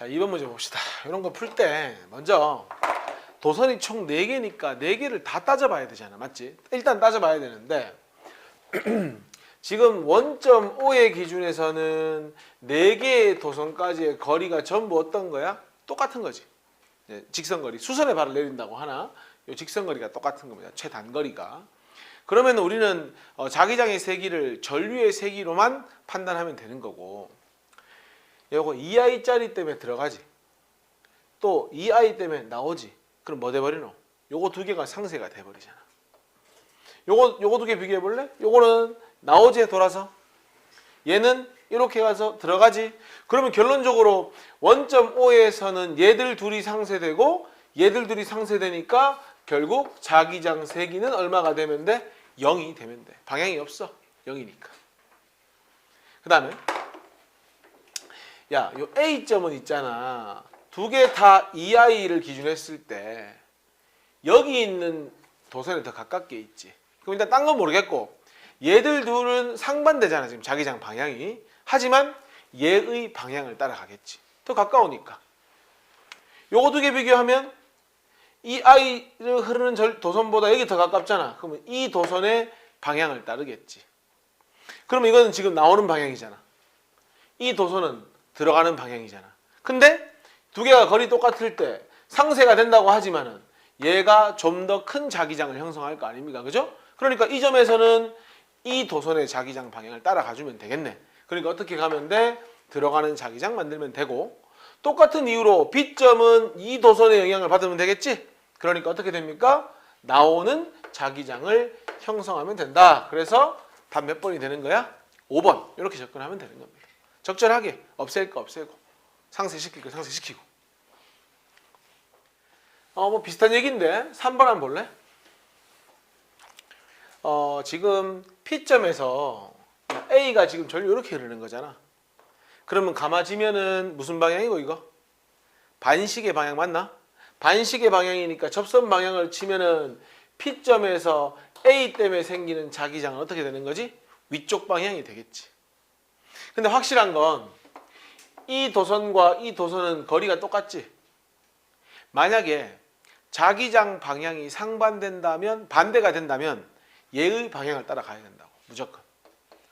자, 2번 문제 봅시다. 이런 거 풀 때 먼저 도선이 총 4개니까 4개를 다 따져봐야 되잖아. 맞지? 일단 따져봐야 되는데 지금 원점 O의 기준에서는 4개의 도선까지의 거리가 전부 어떤 거야? 똑같은 거지. 직선거리. 수선의 발을 내린다고 하나? 이 직선거리가 똑같은 겁니다. 최단거리가. 그러면 우리는 자기장의 세기를 전류의 세기로만 판단하면 되는 거고, 요거 2i 짜리 때문에 들어가지, 또 2i 때문에 나오지. 그럼 뭐 돼버리노? 요거 두 개가 상쇄가 돼버리잖아. 요거 두 개 비교해 볼래? 요거는 나오지에 돌아서, 얘는 이렇게 가서 들어가지. 그러면 결론적으로 원점 O에서는 얘들 둘이 상쇄되고 얘들 둘이 상쇄되니까 결국 자기장 세기는 얼마가 되면 돼? 0이 되면 돼. 방향이 없어. 0이니까. 그 다음에 야, 요 A점은 있잖아. 두 개 다 2i를 기준했을 때 여기 있는 도선에 더 가깝게 있지. 그럼 일단 딴 건 모르겠고 얘들 둘은 상반되잖아. 지금 자기장 방향이. 하지만 얘의 방향을 따라가겠지. 더 가까우니까. 요거 두 개 비교하면 이 i를 흐르는 도선보다 여기 더 가깝잖아. 그러면 이 도선의 방향을 따르겠지. 그러면 이거는 지금 나오는 방향이잖아. 이 도선은 들어가는 방향이잖아. 근데 두 개가 거리 똑같을 때 상쇄가 된다고 하지만은 얘가 좀 더 큰 자기장을 형성할 거 아닙니까? 그죠? 그러니까 이 점에서는 이 도선의 자기장 방향을 따라가주면 되겠네. 그러니까 어떻게 가면 돼? 들어가는 자기장 만들면 되고, 똑같은 이유로 B점은 이 도선의 영향을 받으면 되겠지? 그러니까 어떻게 됩니까? 나오는 자기장을 형성하면 된다. 그래서 답 몇 번이 되는 거야? 5번. 이렇게 접근하면 되는 겁니다. 적절하게 없앨 거 없애고 상쇄시킬 거 상쇄시키고. 뭐 비슷한 얘기인데 3번 한번 볼래? 지금 P점에서 A가 지금 전류 이렇게 흐르는 거잖아. 그러면 감아지면은 무슨 방향이고 이거? 반시계 방향 맞나? 반시계 방향이니까 접선 방향을 치면은 P점에서 A 때문에 생기는 자기장은 어떻게 되는 거지? 위쪽 방향이 되겠지. 근데 확실한 건 이 도선과 이 도선은 거리가 똑같지. 만약에 자기장 방향이 상반된다면, 반대가 된다면 얘의 방향을 따라가야 된다고. 무조건.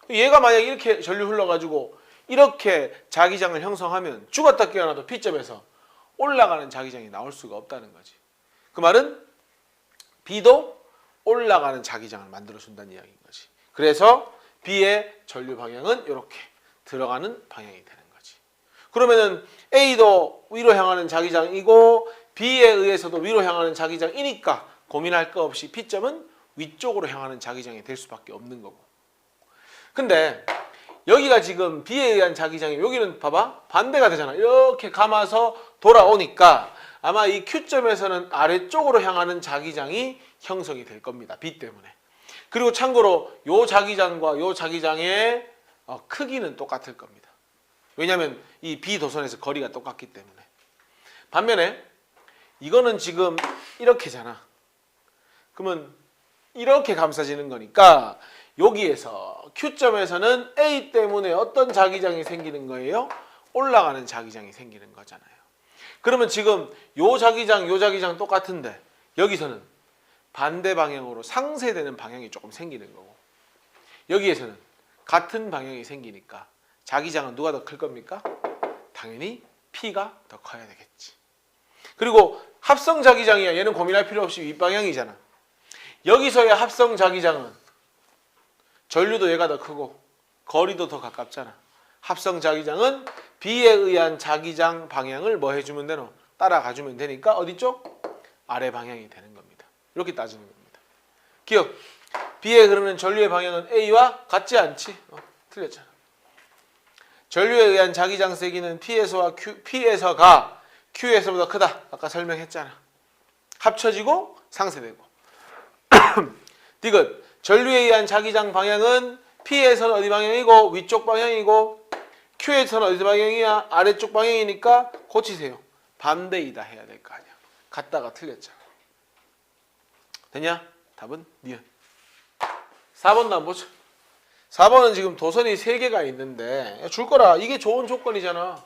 얘가 만약에 이렇게 전류 흘러가지고 이렇게 자기장을 형성하면 죽었다 깨어나도 P점에서 올라가는 자기장이 나올 수가 없다는 거지. 그 말은 B도 올라가는 자기장을 만들어준다는 이야기인 거지. 그래서 B의 전류 방향은 이렇게 들어가는 방향이 되는 거지. 그러면은 A도 위로 향하는 자기장이고 B에 의해서도 위로 향하는 자기장이니까 고민할 거 없이 P점은 위쪽으로 향하는 자기장이 될 수밖에 없는 거고. 근데 여기가 지금 B에 의한 자기장이, 여기는 봐봐 반대가 되잖아. 이렇게 감아서 돌아오니까 아마 이 Q점에서는 아래쪽으로 향하는 자기장이 형성이 될 겁니다. B 때문에. 그리고 참고로 요 자기장과 요 자기장의 크기는 똑같을 겁니다. 왜냐하면 이 B 도선에서 거리가 똑같기 때문에. 반면에 이거는 지금 이렇게잖아. 그러면 이렇게 감싸지는 거니까 여기에서 Q점에서는 A 때문에 어떤 자기장이 생기는 거예요? 올라가는 자기장이 생기는 거잖아요. 그러면 지금 요 자기장 똑같은데 여기서는 반대 방향으로 상쇄되는 방향이 조금 생기는 거고, 여기에서는 같은 방향이 생기니까 자기장은 누가 더 클 겁니까? 당연히 P가 더 커야 되겠지. 그리고 합성 자기장이야. 얘는 고민할 필요 없이 윗방향이잖아. 여기서의 합성 자기장은 전류도 얘가 더 크고 거리도 더 가깝잖아. 합성 자기장은 B에 의한 자기장 방향을 뭐 해주면 되노? 따라가주면 되니까 어디 쪽? 아래 방향이 되는 겁니다. 이렇게 따지는 겁니다. 기억! B에 흐르는 전류의 방향은 A와 같지 않지? 틀렸잖아. 전류에 의한 자기장 세기는 P에서가 Q에서보다 크다. 아까 설명했잖아. 합쳐지고 상쇄되고. 디귿. 전류에 의한 자기장 방향은 P에서는 어디 방향이고 위쪽 방향이고, Q에서는 어디 방향이야? 아래쪽 방향이니까 고치세요. 반대이다 해야 될 거 아니야. 같다가 틀렸잖아. 됐냐? 답은 니은. 4번도 한번 보자. 4번은 지금 도선이 3개가 있는데 줄 거라. 이게 좋은 조건이잖아.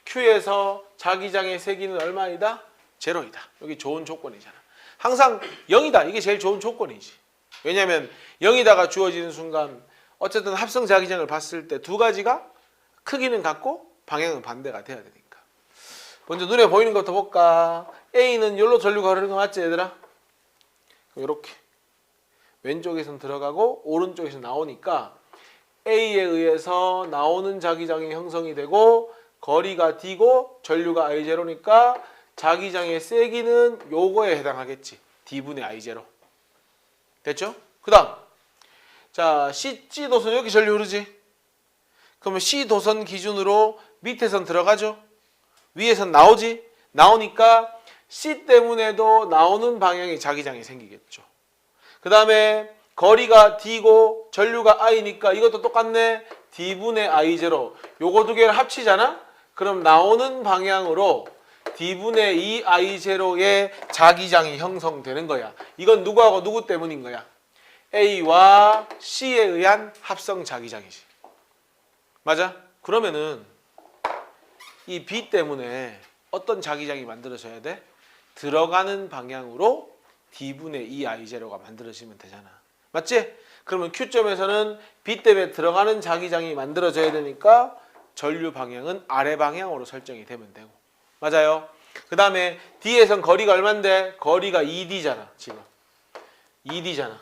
Q에서 자기장의 세기는 얼마이다? 제로이다. 여기 좋은 조건이잖아. 항상 0이다. 이게 제일 좋은 조건이지. 왜냐하면 0이다가 주어지는 순간 어쨌든 합성 자기장을 봤을 때 두 가지가 크기는 같고 방향은 반대가 돼야 되니까. 먼저 눈에 보이는 것부터 볼까? A는 여기로 전류가 흐르는 거 맞지 얘들아? 이렇게 왼쪽에선 들어가고 오른쪽에서 나오니까 A에 의해서 나오는 자기장이 형성이 되고 거리가 D고 전류가 I0니까 자기장의 세기는 요거에 해당하겠지. D분의 I0. 됐죠? 그 다음 자 CG 도선 여기 전류 흐르지? 그러면 C 도선 기준으로 밑에선 들어가죠? 위에선 나오지? 나오니까 C 때문에도 나오는 방향의 자기장이 생기겠죠. 그 다음에 거리가 D고 전류가 I니까 이것도 똑같네. D분의 I0. 요거 두 개를 합치잖아? 그럼 나오는 방향으로 D분의 2I0의 자기장이 형성되는 거야. 이건 누구하고 누구 때문인 거야? A와 C에 의한 합성 자기장이지. 맞아? 그러면은 이 B 때문에 어떤 자기장이 만들어져야 돼? 들어가는 방향으로 D분의 2I0가 만들어지면 되잖아. 맞지? 그러면 Q점에서는 B 때문에 들어가는 자기장이 만들어져야 되니까 전류 방향은 아래 방향으로 설정이 되면 되고. 맞아요? 그 다음에 D에선 거리가 얼만데? 거리가 2D잖아. 지금 2D잖아.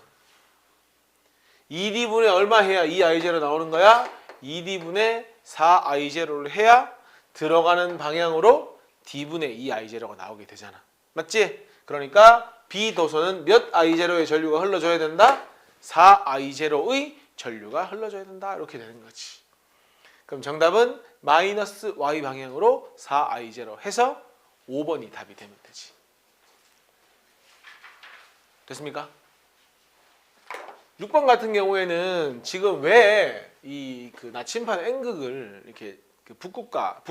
2D분의 얼마 해야 2I0 나오는 거야? 2D분의 4I0를 해야 들어가는 방향으로 D분의 2I0가 나오게 되잖아. 맞지? 그러니까 B 도선은 몇 I0의 전류가 흘러줘야 된다? 4I0의 전류가 흘러줘야 된다. 이렇게 되는 거지. 그럼 정답은 마이너스 Y 방향으로 4I0 해서 5번이 답이 되면 되지. 됐습니까? 6번 같은 경우에는 지금 왜 이 그 나침반 N극을 이렇게 그 북쪽과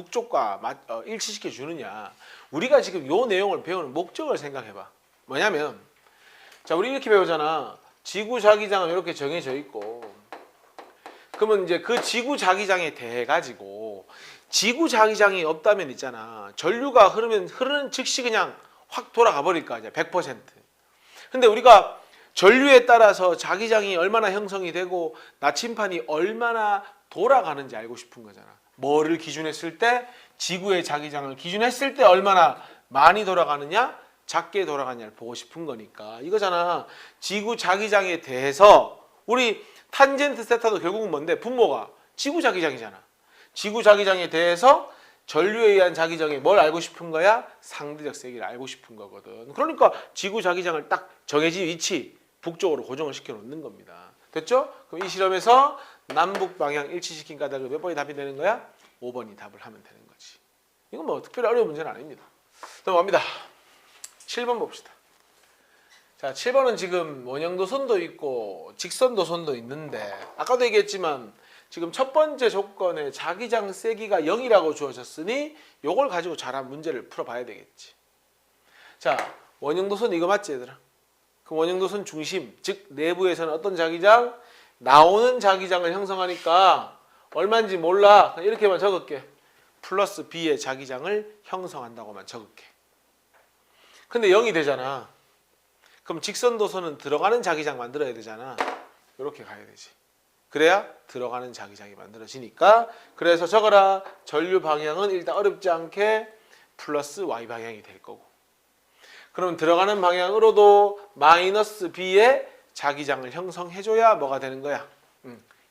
일치시켜 주느냐. 우리가 지금 요 내용을 배우는 목적을 생각해봐. 뭐냐면 자 우리 이렇게 배우잖아. 지구 자기장은 이렇게 정해져 있고 그러면 이제 그 지구 자기장에 대해 가지고 지구 자기장이 없다면 있잖아. 전류가 흐르는 즉시 그냥 확 돌아가 버릴 거 아니야. 100%. 근데 우리가 전류에 따라서 자기장이 얼마나 형성이 되고 나침판이 얼마나 돌아가는지 알고 싶은 거잖아. 뭐를 기준했을 때 지구의 자기장을 기준했을 때 얼마나 많이 돌아가느냐 작게 돌아가느냐를 보고 싶은 거니까 이거잖아. 지구 자기장에 대해서 우리 탄젠트 세타도 결국은 뭔데? 분모가 지구 자기장이잖아. 지구 자기장에 대해서 전류에 의한 자기장이 뭘 알고 싶은 거야? 상대적 세기를 알고 싶은 거거든. 그러니까 지구 자기장을 딱 정해진 위치 북쪽으로 고정을 시켜 놓는 겁니다. 됐죠? 그럼 이 실험에서 남북 방향 일치시킨 까닭을 몇 번이 답이 되는 거야? 5번이 답을 하면 되는 거지. 이건 뭐 특별히 어려운 문제는 아닙니다. 넘어갑니다. 7번 봅시다. 자, 7번은 지금 원형도선도 있고 직선도선도 있는데 아까도 얘기했지만 지금 첫 번째 조건에 자기장 세기가 0이라고 주어졌으니 이걸 가지고 잘한 문제를 풀어봐야 되겠지. 자, 원형도선 이거 맞지 얘들아? 그 원형도선 중심, 즉 내부에서는 어떤 자기장? 나오는 자기장을 형성하니까 얼마인지 몰라. 이렇게만 적을게. 플러스 B의 자기장을 형성한다고만 적을게. 근데 0이 되잖아. 그럼 직선도선은 들어가는 자기장 만들어야 되잖아. 이렇게 가야 되지. 그래야 들어가는 자기장이 만들어지니까 그래서 적어라. 전류 방향은 일단 어렵지 않게 플러스 Y 방향이 될 거고 그럼 들어가는 방향으로도 마이너스 B의 자기장을 형성해줘야 뭐가 되는 거야?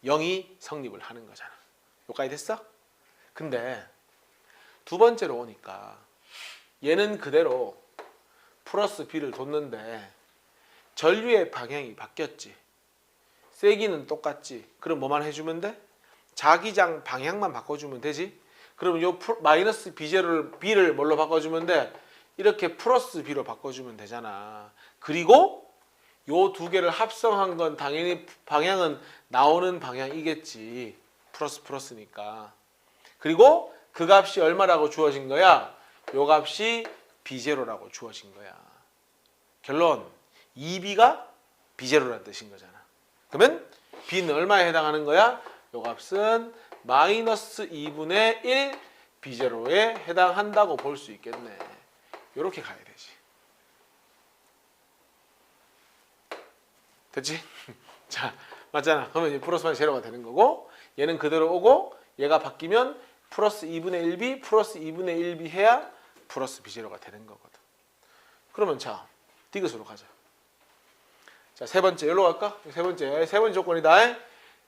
0이 성립을 하는 거잖아. 여기까지 됐어? 근데 두 번째로 오니까 얘는 그대로 플러스 B를 뒀는데 전류의 방향이 바뀌었지. 세기는 똑같지. 그럼 뭐만 해주면 돼? 자기장 방향만 바꿔주면 되지. 그럼 요 마이너스 B를 뭘로 바꿔주면 돼? 이렇게 플러스 B로 바꿔주면 되잖아. 그리고 요 두 개를 합성한 건 당연히 방향은 나오는 방향이겠지. 플러스니까. 그리고 그 값이 얼마라고 주어진 거야? 요 값이 B0라고 주어진 거야. 결론 2B가 B0라는 뜻인 거잖아. 그러면 B는 얼마에 해당하는 거야? 요 값은 마이너스 2분의 1 B제로에 해당한다고 볼 수 있겠네. 이렇게 가야 되지. 됐지? 자, 맞잖아. 그러면 이제 플러스 마이너스 제로가 되는 거고, 얘는 그대로 오고, 얘가 바뀌면 플러스 2분의 1b 플러스 2분의 1b 해야 플러스 B제로가 되는 거거든. 그러면 자, 디귿으로 가자. 자, 세 번째, 여기로 갈까? 세 번째 조건이다.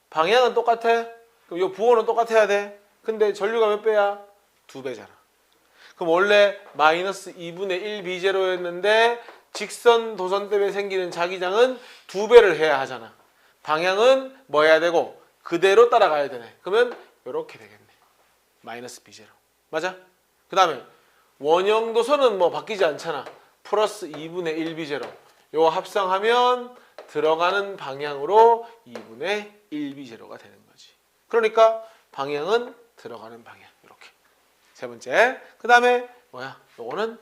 방향은 똑같아. 그럼 이 부호는 똑같아야 돼. 근데 전류가 몇 배야? 2배잖아. 그럼 원래 마이너스 2분의 1 B제로였는데 직선 도선 때문에 생기는 자기장은 2배를 해야 하잖아. 방향은 뭐 해야 되고 그대로 따라가야 되네. 그러면 이렇게 되겠네. 마이너스 B제로. 맞아? 그 다음에 원형 도선은 뭐 바뀌지 않잖아. 플러스 2분의 1 B제로. 요거 합성하면 들어가는 방향으로 2분의 1 B제로가 되는 거지. 그러니까 방향은 들어가는 방향. 이렇게. 세 번째. 그 다음에 뭐야? 요거는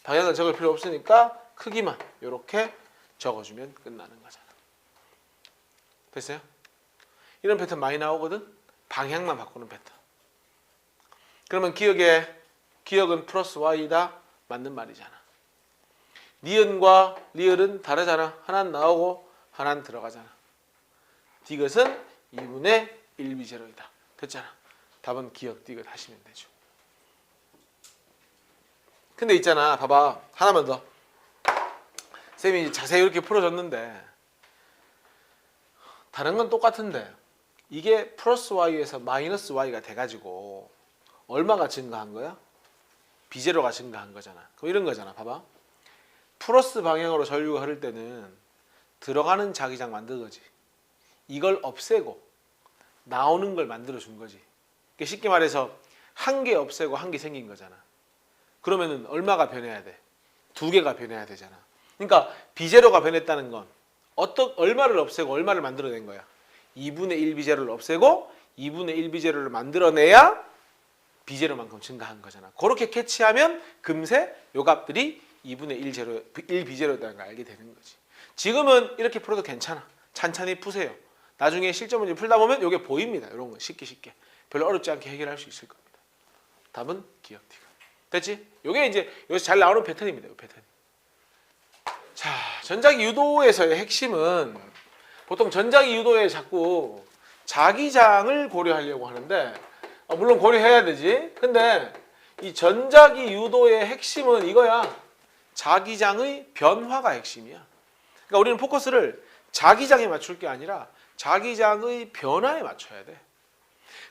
방향을 적을 필요 없으니까 크기만 이렇게 적어주면 끝나는 거잖아. 됐어요? 이런 패턴 많이 나오거든? 방향만 바꾸는 패턴. 그러면 기억은 플러스 y다. 맞는 말이잖아. 니은과 리을은 다르잖아. 하나는 나오고 하나는 들어가잖아. 디귿은 2분의 1 B제로이다. 됐잖아. 답은 기억 디귿 하시면 되죠. 근데 있잖아. 봐봐. 하나만 더. 쌤이 자세히 이렇게 풀어줬는데 다른 건 똑같은데 이게 플러스 y에서 마이너스 y가 돼가지고 얼마가 증가한 거야? B제로가 증가한 거잖아. 그럼 이런 거잖아. 봐봐. 플러스 방향으로 전류가 흐를 때는 들어가는 자기장 만든 거지. 이걸 없애고 나오는 걸 만들어 준 거지. 쉽게 말해서 한 개 없애고 한 개 생긴 거잖아. 그러면은 얼마가 변해야 돼? 2개가 변해야 되잖아. 그러니까 B제로가 변했다는 건 얼마를 없애고 얼마를 만들어낸 거야? 2분의 1 B제로를 없애고 2분의 1 B제로를 만들어내야 B제로만큼 증가한 거잖아. 그렇게 캐치하면 금세 요 값들이 2분의 1 B제로였다는 걸 알게 되는 거지. 지금은 이렇게 풀어도 괜찮아. 찬찬히 푸세요. 나중에 실전 문제 풀다 보면 이게 보입니다. 이런 거 쉽게 별로 어렵지 않게 해결할 수 있을 겁니다. 답은 기억 디귿. 됐지? 이게 이제 여기서 잘 나오는 패턴입니다. 이 패턴. 자, 전자기 유도에서의 핵심은 보통 전자기 유도에 자꾸 자기장을 고려하려고 하는데 물론 고려해야 되지. 근데 이 전자기 유도의 핵심은 이거야. 자기장의 변화가 핵심이야. 그러니까 우리는 포커스를 자기장에 맞출 게 아니라 자기장의 변화에 맞춰야 돼.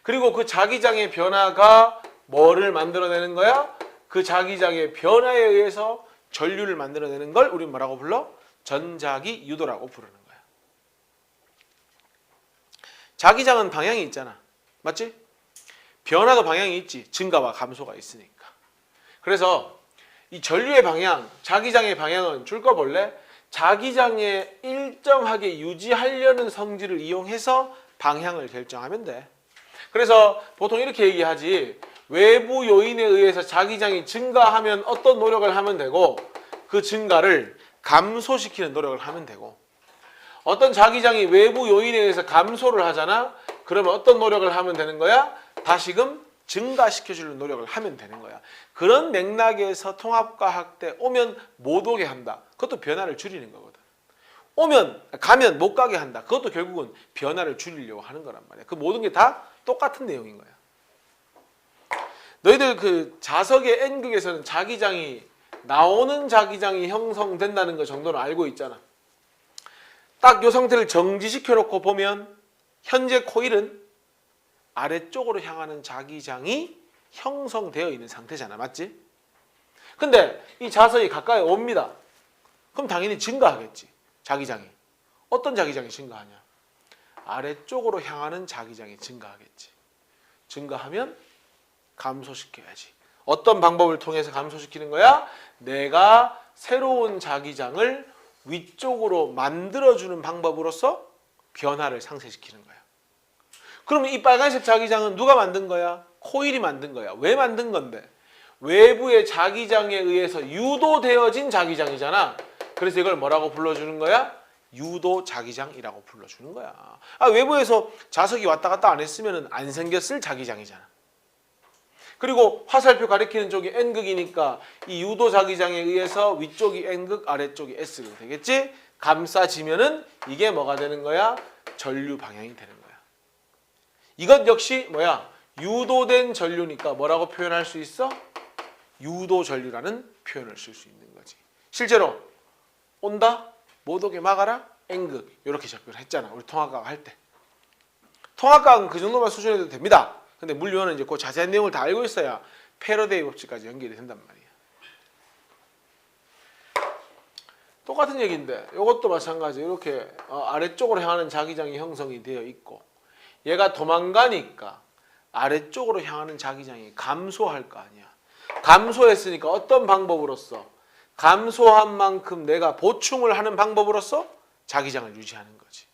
그리고 그 자기장의 변화가 뭐를 만들어내는 거야? 그 자기장의 변화에 의해서 전류를 만들어내는 걸 우리는 뭐라고 불러? 전자기 유도라고 부르는 거야. 자기장은 방향이 있잖아. 맞지? 변화도 방향이 있지. 증가와 감소가 있으니까. 그래서 이 전류의 방향, 자기장의 방향은 줄 거 볼래? 자기장에 일정하게 유지하려는 성질을 이용해서 방향을 결정하면 돼. 그래서 보통 이렇게 얘기하지. 외부 요인에 의해서 자기장이 증가하면 어떤 노력을 하면 되고 그 증가를 감소시키는 노력을 하면 되고 어떤 자기장이 외부 요인에 의해서 감소를 하잖아. 그러면 어떤 노력을 하면 되는 거야? 다시금 증가시켜주는 노력을 하면 되는 거야. 그런 맥락에서 통합과학 때 오면 못 오게 한다. 그것도 변화를 줄이는 거거든. 가면 못 가게 한다. 그것도 결국은 변화를 줄이려고 하는 거란 말이야. 그 모든 게 다 똑같은 내용인 거야. 너희들 그 자석의 N극에서는 자기장이 나오는 자기장이 형성된다는 거 정도는 알고 있잖아. 딱 이 상태를 정지시켜 놓고 보면 현재 코일은 아래쪽으로 향하는 자기장이 형성되어 있는 상태잖아. 맞지? 근데 이 자석이 가까이 옵니다. 그럼 당연히 증가하겠지. 자기장이. 어떤 자기장이 증가하냐? 아래쪽으로 향하는 자기장이 증가하겠지. 증가하면 감소시켜야지. 어떤 방법을 통해서 감소시키는 거야? 내가 새로운 자기장을 위쪽으로 만들어주는 방법으로서 변화를 상쇄시키는 거야. 그러면 이 빨간색 자기장은 누가 만든 거야? 코일이 만든 거야. 왜 만든 건데? 외부의 자기장에 의해서 유도되어진 자기장이잖아. 그래서 이걸 뭐라고 불러주는 거야? 유도 자기장이라고 불러주는 거야. 외부에서 자석이 왔다 갔다 안 했으면 안 생겼을 자기장이잖아. 그리고 화살표 가리키는 쪽이 N극이니까 이 유도 자기장에 의해서 위쪽이 N극, 아래쪽이 S극 되겠지? 감싸지면은 이게 뭐가 되는 거야? 전류 방향이 되는 거야. 이것 역시 뭐야? 유도된 전류니까 뭐라고 표현할 수 있어? 유도 전류라는 표현을 쓸 수 있는 거지. 실제로 온다? 못 오게 막아라? N극 이렇게 접근을 했잖아. 우리 통합과학 할 때. 통합과학은 그 정도만 수준해도 됩니다. 근데 물리원은 이제 그 자세한 내용을 다 알고 있어야 패러데이 법칙까지 연결이 된단 말이야. 똑같은 얘기인데 이것도 마찬가지. 이렇게 아래쪽으로 향하는 자기장이 형성이 되어 있고 얘가 도망가니까 아래쪽으로 향하는 자기장이 감소할 거 아니야. 감소했으니까 어떤 방법으로서 감소한 만큼 내가 보충을 하는 방법으로서 자기장을 유지하는 거지.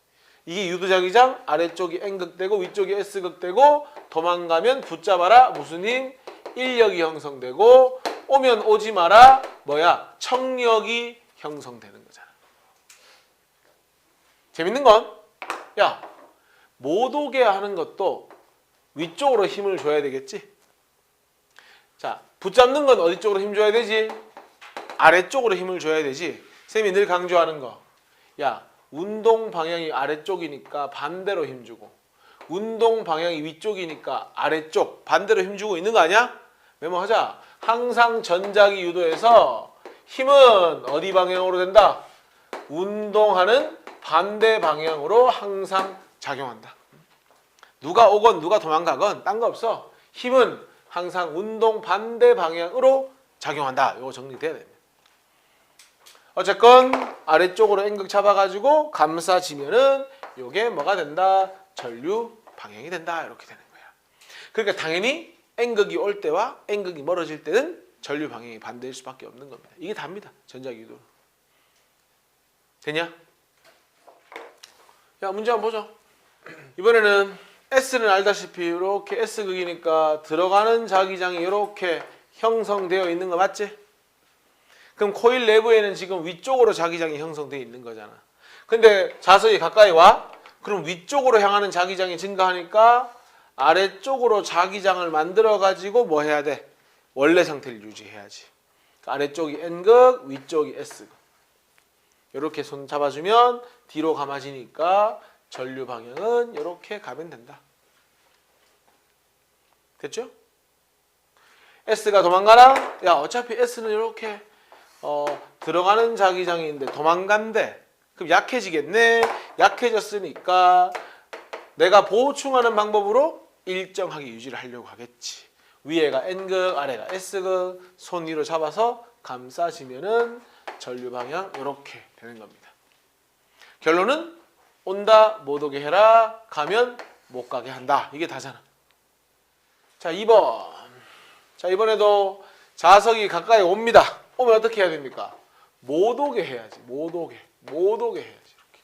이게 유도자기장, 아래쪽이 N극되고 위쪽이 S극되고 도망가면 붙잡아라 무슨 힘? 인력이 형성되고 오면 오지 마라 뭐야? 청력이 형성되는 거잖아. 재밌는 건 야, 못 오게 하는 것도 위쪽으로 힘을 줘야 되겠지? 자, 붙잡는 건 어디 쪽으로 힘 줘야 되지? 아래쪽으로 힘을 줘야 되지. 쌤이 늘 강조하는 거. 야, 운동 방향이 아래쪽이니까 반대로 힘주고 운동 방향이 위쪽이니까 아래쪽 반대로 힘주고 있는 거 아니야? 메모하자. 항상 전자기 유도에서 힘은 어디 방향으로 된다? 운동하는 반대 방향으로 항상 작용한다. 누가 오건 누가 도망가건 딴 거 없어. 힘은 항상 운동 반대 방향으로 작용한다. 이거 정리돼야 됩니다. 어쨌건 아래쪽으로 N극 잡아가지고 감싸지면은 이게 뭐가 된다? 전류 방향이 된다. 이렇게 되는 거야. 그러니까 당연히 N극이 올 때와 N극이 멀어질 때는 전류 방향이 반대일 수밖에 없는 겁니다. 이게 답니다. 전자기 유도. 되냐? 야, 문제 한번 보죠. 이번에는 S는 알다시피 이렇게 S극이니까 들어가는 자기장이 이렇게 형성되어 있는 거 맞지? 그럼 코일 내부에는 지금 위쪽으로 자기장이 형성되어 있는 거잖아. 근데 자석이 가까이 와? 그럼 위쪽으로 향하는 자기장이 증가하니까 아래쪽으로 자기장을 만들어 가지고 뭐 해야 돼? 원래 상태를 유지해야지. 아래쪽이 N극, 위쪽이 S극. 이렇게 손 잡아주면 뒤로 감아지니까 전류 방향은 이렇게 가면 된다. 됐죠? S가 도망가나? 야, 어차피 S는 이렇게 들어가는 자기장인데 도망간대. 그럼 약해지겠네. 약해졌으니까 내가 보충하는 방법으로 일정하게 유지를 하려고 하겠지. 위에가 N극, 아래가 S극, 손 위로 잡아서 감싸지면은 전류 방향 이렇게 되는 겁니다. 결론은 온다, 못 오게 해라, 가면 못 가게 한다. 이게 다잖아. 자, 2번. 자, 이번에도 자석이 가까이 옵니다. 오면 어떻게 해야 됩니까? 못 오게 해야지. 못 오게 해야지. 이렇게.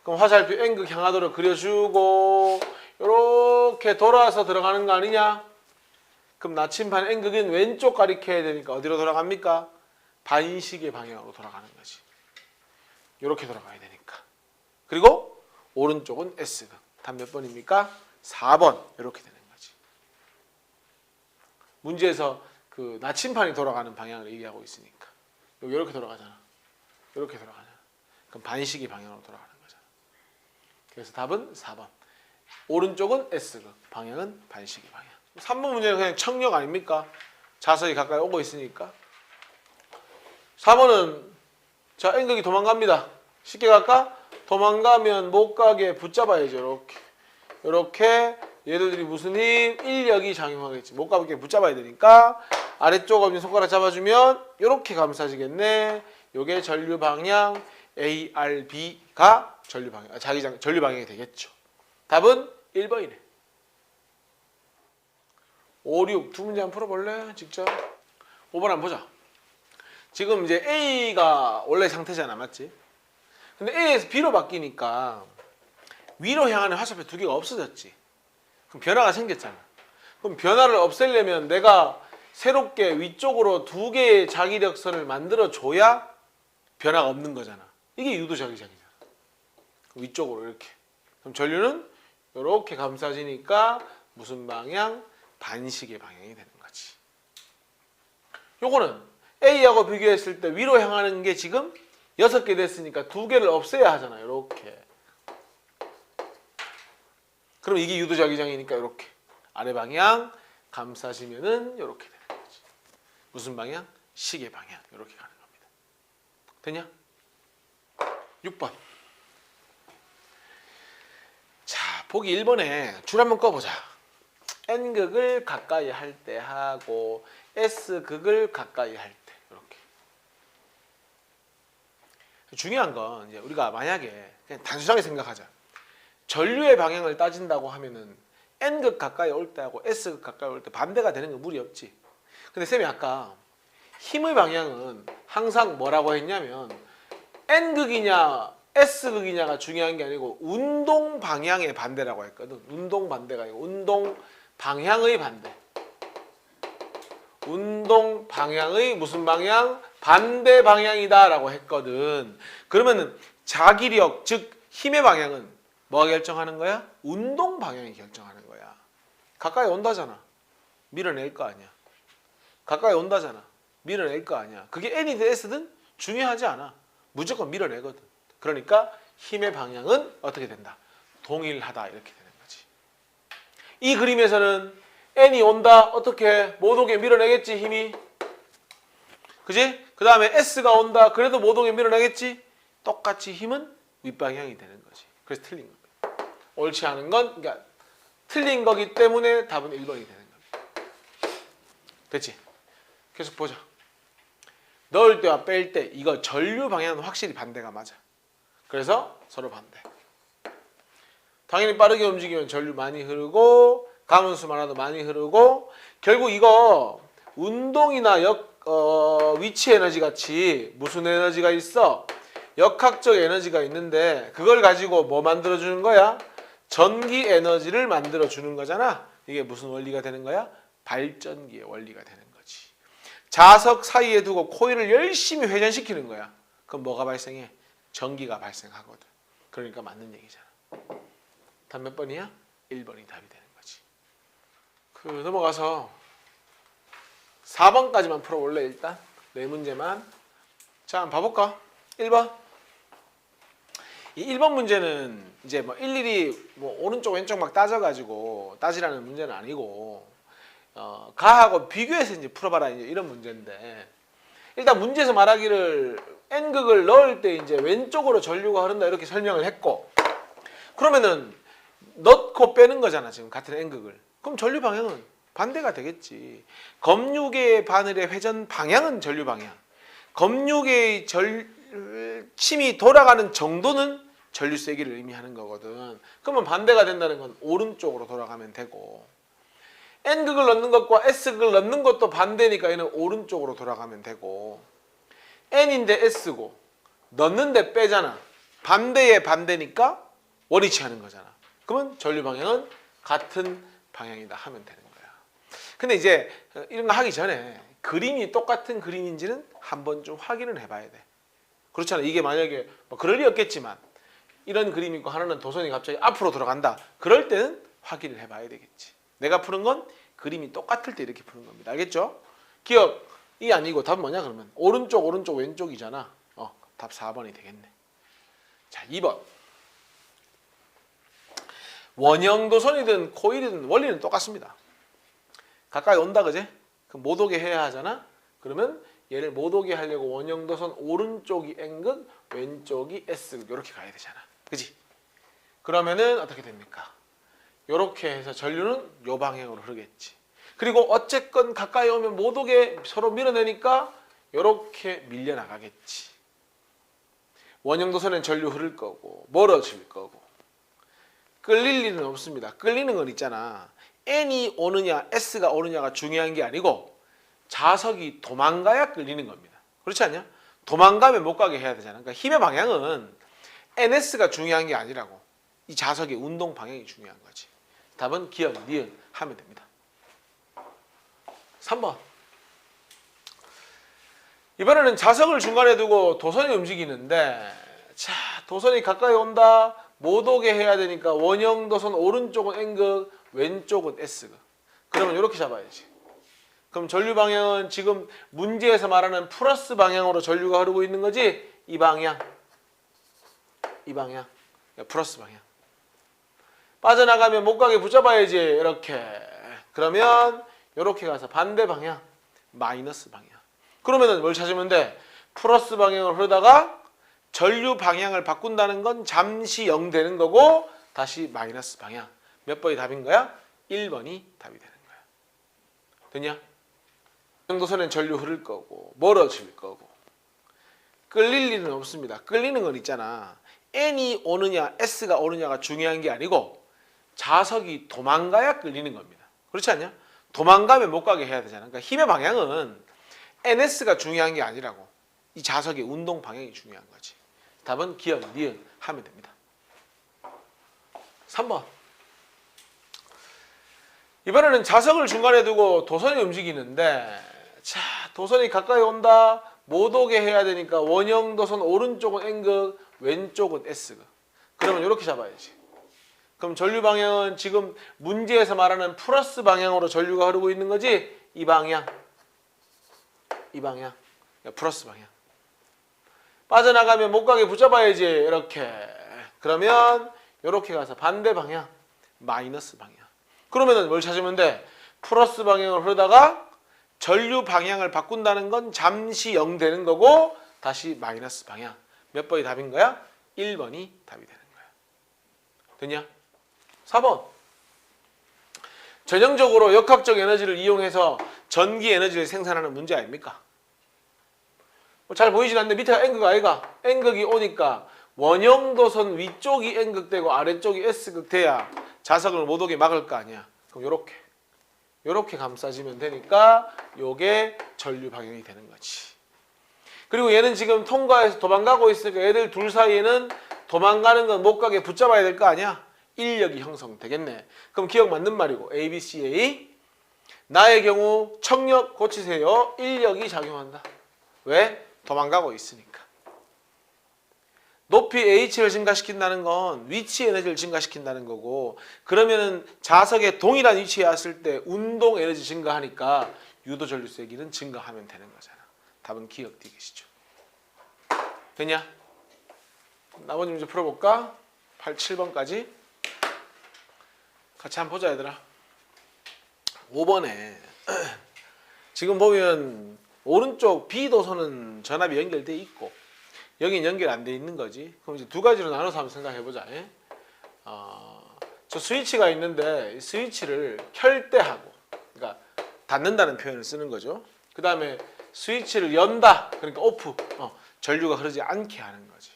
그럼 화살표 N극 향하도록 그려주고 이렇게 돌아서 들어가는 거 아니냐? 그럼 나침반 N극은 왼쪽 가리켜야 되니까 어디로 돌아갑니까? 반시계 방향으로 돌아가는 거지. 이렇게 돌아가야 되니까. 그리고 오른쪽은 S극. 답 몇 번입니까? 4번. 이렇게 되는 거지. 문제에서 그 나침반이 돌아가는 방향을 얘기하고 있으니까 여기 이렇게 돌아가잖아. 이렇게 돌아가잖아. 그럼 반시계 방향으로 돌아가는 거잖아. 그래서 답은 4번. 오른쪽은 S극, 방향은 반시계 방향. 3번 문제는 그냥 청력 아닙니까? 자석이 가까이 오고 있으니까. 4번은 자, N극이 도망갑니다. 쉽게 갈까? 도망가면 못 가게 붙잡아야죠. 이렇게. 이렇게 얘들이 무슨 힘? 인력이 작용하겠지. 못 가게 붙잡아야 되니까 아래쪽 엄지 손가락 잡아주면 이렇게 감싸지겠네. 요게 전류 방향 ARB가 전류 방향, 자기장 전류 방향이 되겠죠. 답은 1번이네. 5, 6 두 문제 한번 풀어볼래? 직접. 5번 한번 보자. 지금 이제 A가 원래 상태잖아, 맞지? 근데 A에서 B로 바뀌니까 위로 향하는 화살표 두 개가 없어졌지. 그럼 변화가 생겼잖아. 그럼 변화를 없애려면 내가 새롭게 위쪽으로 두 개의 자기력선을 만들어 줘야 변화가 없는 거잖아. 이게 유도자기장이잖아. 위쪽으로 이렇게. 그럼 전류는 이렇게 감싸지니까 무슨 방향? 반시계 방향이 되는 거지. 요거는 A하고 비교했을 때 위로 향하는 게 지금 6개 됐으니까 2개를 없애야 하잖아요. 이렇게. 그럼 이게 유도자기장이니까 이렇게. 아래 방향 감싸시면은 이렇게 되는 거지. 무슨 방향? 시계 방향. 이렇게 가는 겁니다. 됐냐? 6번. 자, 보기 1번에 줄 한번 꺼보자. N극을 가까이 할 때 하고 S극을 가까이 할 때 이렇게. 중요한 건 이제 우리가 만약에 그냥 단순하게 생각하자. 전류의 방향을 따진다고 하면은 N극 가까이 올 때하고 S극 가까이 올 때 반대가 되는 건 무리 없지. 근데 쌤이 아까 힘의 방향은 항상 뭐라고 했냐면 N극이냐 S극이냐가 중요한 게 아니고 운동 방향의 반대라고 했거든. 운동 반대가 아니고 운동 방향의 반대. 운동 방향의 무슨 방향? 반대 방향이다라고 했거든. 그러면은 자기력, 즉 힘의 방향은 뭐가 결정하는 거야? 운동 방향이 결정하는 거야. 가까이 온다잖아. 밀어낼 거 아니야. 가까이 온다잖아. 밀어낼 거 아니야. 그게 N이든 S든 중요하지 않아. 무조건 밀어내거든. 그러니까 힘의 방향은 어떻게 된다? 동일하다 이렇게 되는 거지. 이 그림에서는 N이 온다. 어떻게? 못 오게 밀어내겠지 힘이. 그지? 그 다음에 S가 온다. 그래도 못 오게 밀어내겠지. 똑같이 힘은 윗방향이 되는 거지. 그래서 틀린 겁니다. 옳지 않은 건 그러니까 틀린 거기 때문에 답은 1번이 되는 겁니다. 됐지? 계속 보자. 넣을 때와 뺄 때 이거 전류 방향은 확실히 반대가 맞아. 그래서 서로 반대. 당연히 빠르게 움직이면 전류 많이 흐르고 가문수 많아도 많이 흐르고 결국 이거 운동이나 위치 에너지 같이 무슨 에너지가 있어? 역학적 에너지가 있는데 그걸 가지고 뭐 만들어주는 거야? 전기 에너지를 만들어주는 거잖아. 이게 무슨 원리가 되는 거야? 발전기의 원리가 되는 거지. 자석 사이에 두고 코일을 열심히 회전시키는 거야. 그럼 뭐가 발생해? 전기가 발생하거든. 그러니까 맞는 얘기잖아. 답 몇 번이야? 1번이 답이 되는 거지. 넘어가서 4번까지만 풀어볼래 일단. 네 문제만. 자, 한번 봐볼까? 1번. 이 1번 문제는 이제 뭐 일일이 뭐 오른쪽 왼쪽 막 따져가지고 따지라는 문제는 아니고 가하고 비교해서 이제 풀어봐라 이제 이런 문제인데 일단 문제에서 말하기를 N극을 넣을 때 이제 왼쪽으로 전류가 흐른다 이렇게 설명을 했고 그러면은 넣고 빼는 거잖아 지금 같은 N극을. 그럼 전류 방향은 반대가 되겠지. 검유계의 바늘의 회전 방향은 전류 방향. 검유계의 침이 돌아가는 정도는 전류 세기를 의미하는 거거든. 그러면 반대가 된다는 건 오른쪽으로 돌아가면 되고 N극을 넣는 것과 S극을 넣는 것도 반대니까 얘는 오른쪽으로 돌아가면 되고 N인데 S고 넣는데 빼잖아. 반대의 반대니까 원위치 하는 거잖아. 그러면 전류 방향은 같은 방향이다 하면 되는 거야. 근데 이제 이런 거 하기 전에 그림이 똑같은 그림인지는 한번 좀 확인을 해봐야 돼. 그렇잖아. 이게 만약에 뭐 그럴 리 없겠지만 이런 그림이 있고 하나는 도선이 갑자기 앞으로 돌아간다. 그럴 때는 확인을 해봐야 되겠지. 내가 푸는 건 그림이 똑같을 때 이렇게 푸는 겁니다. 알겠죠? 기억이 아니고 답은 뭐냐 그러면 오른쪽 왼쪽이잖아. 답 4번이 되겠네. 자, 2번. 원형 도선이든 코일이든 원리는 똑같습니다. 가까이 온다 그제? 그럼 못 오게 해야 하잖아. 그러면 얘를 못 오게 하려고 원형 도선 오른쪽이 N극, 왼쪽이 S극 이렇게 가야 되잖아. 그지? 그러면은 어떻게 됩니까? 이렇게 해서 전류는 요 방향으로 흐르겠지. 그리고 어쨌건 가까이 오면 못 오게 서로 밀어내니까 이렇게 밀려나가겠지. 원형 도선엔 전류 흐를 거고 멀어질 거고 끌릴 일은 없습니다. 끌리는 건 있잖아. N이 오느냐 S가 오느냐가 중요한 게 아니고 자석이 도망가야 끌리는 겁니다. 그렇지 않냐? 도망가면 못 가게 해야 되잖아. 그러니까 힘의 방향은 NS가 중요한 게 아니라고. 이 자석의 운동 방향이 중요한 거지. 답은 기억, 니은 하면 됩니다. 3번. 이번에는 자석을 중간에 두고 도선이 움직이는데 자, 도선이 가까이 온다. 못 오게 해야 되니까 원형 도선 오른쪽은 N극, 왼쪽은 S극. 그러면 이렇게 잡아야지. 그럼 전류 방향은 지금 문제에서 말하는 플러스 방향으로 전류가 흐르고 있는 거지? 이 방향. 이 방향. 플러스 방향. 빠져나가면 못 가게 붙잡아야지. 이렇게. 그러면 이렇게 가서 반대 방향. 마이너스 방향. 그러면은 뭘 찾으면 돼? 플러스 방향으로 흐르다가 전류 방향을 바꾼다는 건 잠시 0 되는 거고 다시 마이너스 방향. 몇 번이 답인 거야? 1번이 답이 되는 거야. 됐냐? 정도선엔 전류 흐를 거고 멀어질 거고 끌릴 일은 없습니다. 끌리는 건 있잖아. N이 오느냐 S가 오느냐가 중요한 게 아니고 자석이 도망가야 끌리는 겁니다. 그렇지 않냐? 도망가면 못 가게 해야 되잖아. 그러니까 힘의 방향은 NS가 중요한 게 아니라고. 이 자석의 운동 방향이 중요한 거지. 답은 기억, 니은 하면 됩니다. 3번. 이번에는 자석을 중간에 두고 도선이 움직이는데 자, 도선이 가까이 온다. 못 오게 해야 되니까 원형 도선 오른쪽은 N극, 왼쪽은 S극. 그러면 이렇게 잡아야지. 그럼 전류 방향은 지금 문제에서 말하는 플러스 방향으로 전류가 흐르고 있는 거지? 이 방향. 이 방향. 플러스 방향. 빠져나가면 못 가게 붙잡아야지. 이렇게. 그러면 이렇게 가서 반대 방향. 마이너스 방향. 그러면은 뭘 찾으면 돼? 플러스 방향으로 흐르다가 전류 방향을 바꾼다는 건 잠시 0 되는 거고 다시 마이너스 방향. 몇 번이 답인 거야? 1번이 답이 되는 거야. 됐냐? 4번. 전형적으로 역학적 에너지를 이용해서 전기 에너지를 생산하는 문제 아닙니까? 잘 보이진 않는데 밑에가 N극 아이가? N극이 오니까 원형도선 위쪽이 N극 되고 아래쪽이 S극 돼야 자석을 못 오게 막을 거 아니야. 그럼 요렇게 감싸지면 되니까 요게 전류 방향이 되는 거지. 그리고 얘는 지금 통과해서 도망가고 있으니까 얘들 둘 사이에는 도망가는 건 못 가게 붙잡아야 될 거 아니야. 인력이 형성되겠네. 그럼 기억 맞는 말이고 ABCA. 나의 경우 청력 고치세요. 인력이 작용한다. 왜? 도망가고 있으니까. 높이 H를 증가시킨다는 건 위치 에너지를 증가시킨다는 거고 그러면은 자석의 동일한 위치에 왔을 때 운동 에너지 증가하니까 유도 전류 세기는 증가하면 되는 거잖아. 답은 기억 디귿이죠. 됐냐? 나머지 문제 풀어볼까? 8, 7번까지 같이 한번 보자 얘들아. 5번에 지금 보면 오른쪽 B도선은 전압이 연결돼 있고 여기는 연결 안 돼 있는 거지. 그럼 이제 두 가지로 나눠서 한번 생각해 보자. 저 스위치가 있는데 이 스위치를 켤 때 하고, 그러니까 닫는다는 표현을 쓰는 거죠. 그 다음에 스위치를 연다, 그러니까 오프, 전류가 흐르지 않게 하는 거지.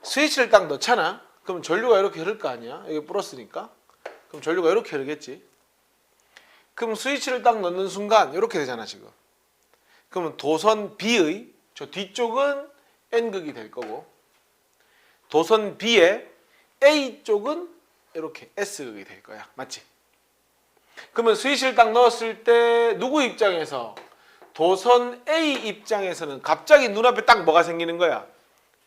스위치를 딱 넣잖아. 그럼 전류가 이렇게 흐를 거 아니야? 여기 플러스니까. 그럼 전류가 이렇게 흐르겠지. 그럼 스위치를 딱 넣는 순간 이렇게 되잖아 지금. 그러면 도선 B의 저 뒤쪽은 N극이 될 거고 도선 B의 A쪽은 이렇게 S극이 될 거야. 맞지? 그러면 스위치를 딱 넣었을 때 누구 입장에서? 도선 A 입장에서는 갑자기 눈앞에 딱 뭐가 생기는 거야?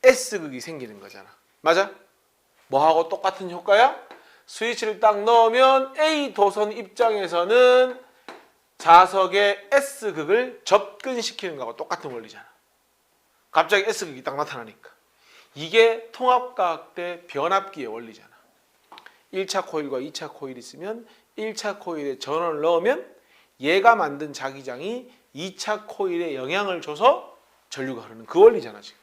S극이 생기는 거잖아. 맞아? 뭐하고 똑같은 효과야? 스위치를 딱 넣으면 A 도선 입장에서는 자석의 S극을 접근시키는 거하고 똑같은 원리잖아. 갑자기 S극이 딱 나타나니까. 이게 통합과학대 변압기의 원리잖아. 1차 코일과 2차 코일이 있으면 1차 코일에 전원을 넣으면 얘가 만든 자기장이 2차 코일에 영향을 줘서 전류가 흐르는 그 원리잖아 지금.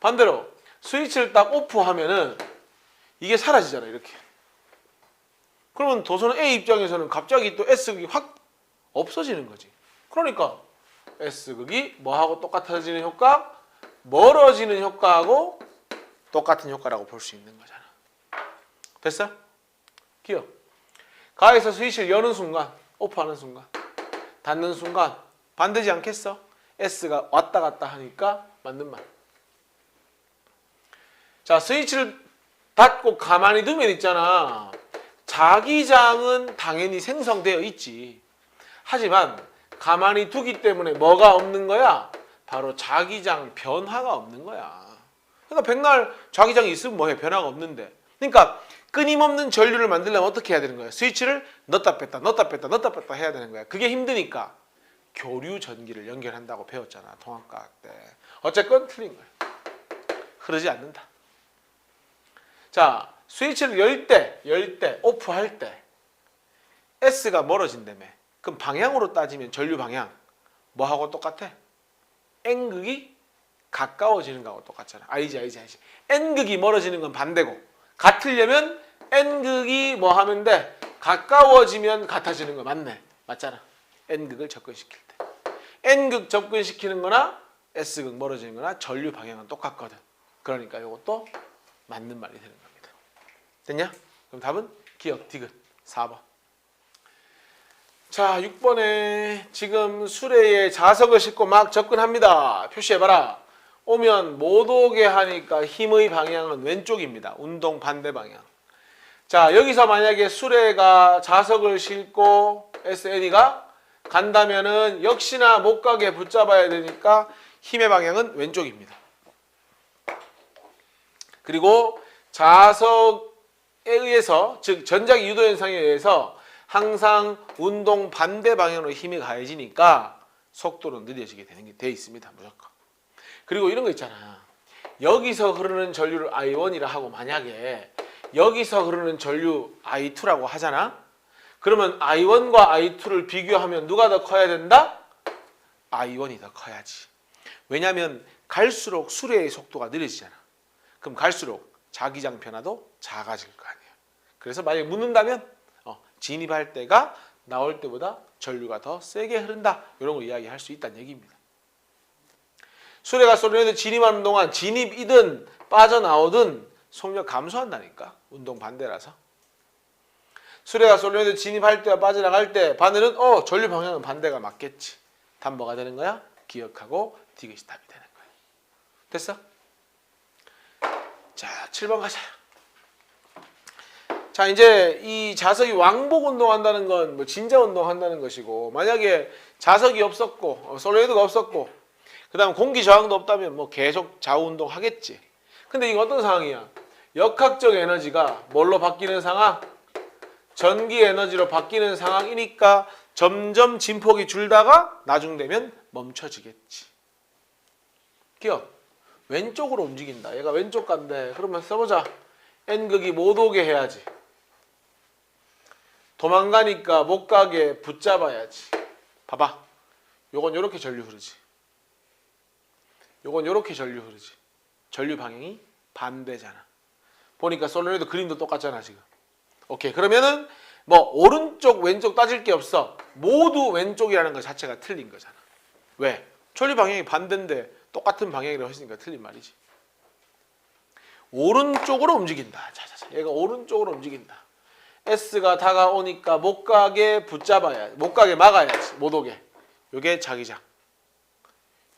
반대로 스위치를 딱 오프하면은 이게 사라지잖아 이렇게. 그러면 도선 A 입장에서는 갑자기 또 S극이 확 없어지는 거지. 그러니까 S극이 뭐하고 똑같아지는 효과? 멀어지는 효과하고 똑같은 효과라고 볼 수 있는 거잖아. 됐어? 기억. 가에서 스위치를 여는 순간, 오프하는 순간, 닫는 순간 반대지 않겠어? S가 왔다 갔다 하니까 맞는 말. 자, 스위치를 닫고 가만히 두면 있잖아. 자기장은 당연히 생성되어 있지. 하지만 가만히 두기 때문에 뭐가 없는 거야? 바로 자기장 변화가 없는 거야. 그러니까 백날 자기장이 있으면 뭐해? 변화가 없는데. 그러니까 끊임없는 전류를 만들려면 어떻게 해야 되는 거야? 스위치를 넣었다 뺐다 넣었다 뺐다 넣었다 뺐다 해야 되는 거야. 그게 힘드니까 교류 전기를 연결한다고 배웠잖아, 통합과학 때. 어쨌건 틀린 거야. 흐르지 않는다. 자, 스위치를 열 때, 오프할 때 S가 멀어진다며. 그럼 방향으로 따지면 전류 방향 뭐하고 똑같아? N극이 가까워지는 거하고 똑같잖아. 알지. N극이 멀어지는 건 반대고, 같으려면 N극이 뭐 하면 돼? 가까워지면 같아지는 거 맞네. 맞잖아. N극을 접근시킬 때. N극 접근시키는 거나 S극 멀어지는 거나 전류 방향은 똑같거든. 그러니까 이것도 맞는 말이 되는 겁니다. 됐냐? 그럼 답은 기억, 디귿 4번. 자, 6번에 지금 수레에 자석을 싣고 막 접근합니다. 표시해봐라. 오면 못 오게 하니까 힘의 방향은 왼쪽입니다. 운동 반대 방향. 자, 여기서 만약에 수레가 자석을 싣고 SN이가 간다면은 역시나 못 가게 붙잡아야 되니까 힘의 방향은 왼쪽입니다. 그리고 자석에 의해서, 즉 전자기 유도 현상에 의해서 항상 운동 반대 방향으로 힘이 가해지니까 속도는 느려지게 되는 게 돼 있습니다. 무조건. 그리고 이런 거 있잖아. 여기서 흐르는 전류를 I1이라 하고 만약에 여기서 흐르는 전류 I2라고 하잖아. 그러면 I1과 I2를 비교하면 누가 더 커야 된다? I1이 더 커야지. 왜냐하면 갈수록 수레의 속도가 느려지잖아. 그럼 갈수록 자기장 변화도 작아질 거 아니에요. 그래서 만약에 묻는다면 진입할 때가 나올 때보다 전류가 더 세게 흐른다. 이런 걸 이야기할 수 있다는 얘기입니다. 수레가 솔eno이드 진입하는 동안 진입이든 빠져나오든 속력 감소한다니까. 운동 반대라서. 수레가 솔eno이드 진입할 때와 빠져나갈 때 바늘은 전류 방향은 반대가 맞겠지. 답 뭐가 되는 거야? 기억하고 디귿이 답이 되는 거야. 됐어? 자, 7번 가자. 자, 이제 이 자석이 왕복 운동한다는 건 뭐 진자 운동한다는 것이고, 만약에 자석이 없었고 솔eno이드가 없었고 그 다음 공기 저항도 없다면 뭐 계속 좌우 운동하겠지. 근데 이거 어떤 상황이야? 역학적 에너지가 뭘로 바뀌는 상황? 전기 에너지로 바뀌는 상황이니까 점점 진폭이 줄다가 나중 되면 멈춰지겠지. 기억. 왼쪽으로 움직인다. 얘가 왼쪽 간대. 그러면 써보자. N극이 못 오게 해야지. 도망가니까 못 가게 붙잡아야지. 봐봐. 요건 요렇게 전류 흐르지. 요건 요렇게 전류 흐르지. 전류 방향이 반대잖아. 보니까 솔eno이드 그림도 똑같잖아 지금. 오케이. 그러면은 뭐 오른쪽 왼쪽 따질 게 없어. 모두 왼쪽이라는 것 자체가 틀린 거잖아. 왜? 전류 방향이 반대인데 똑같은 방향이라고 했으니까 틀린 말이지. 오른쪽으로 움직인다. 자자자. 얘가 오른쪽으로 움직인다. S가 다가오니까 못 가게 붙잡아야, 못 가게 막아야지. 못 오게. 요게 자기장.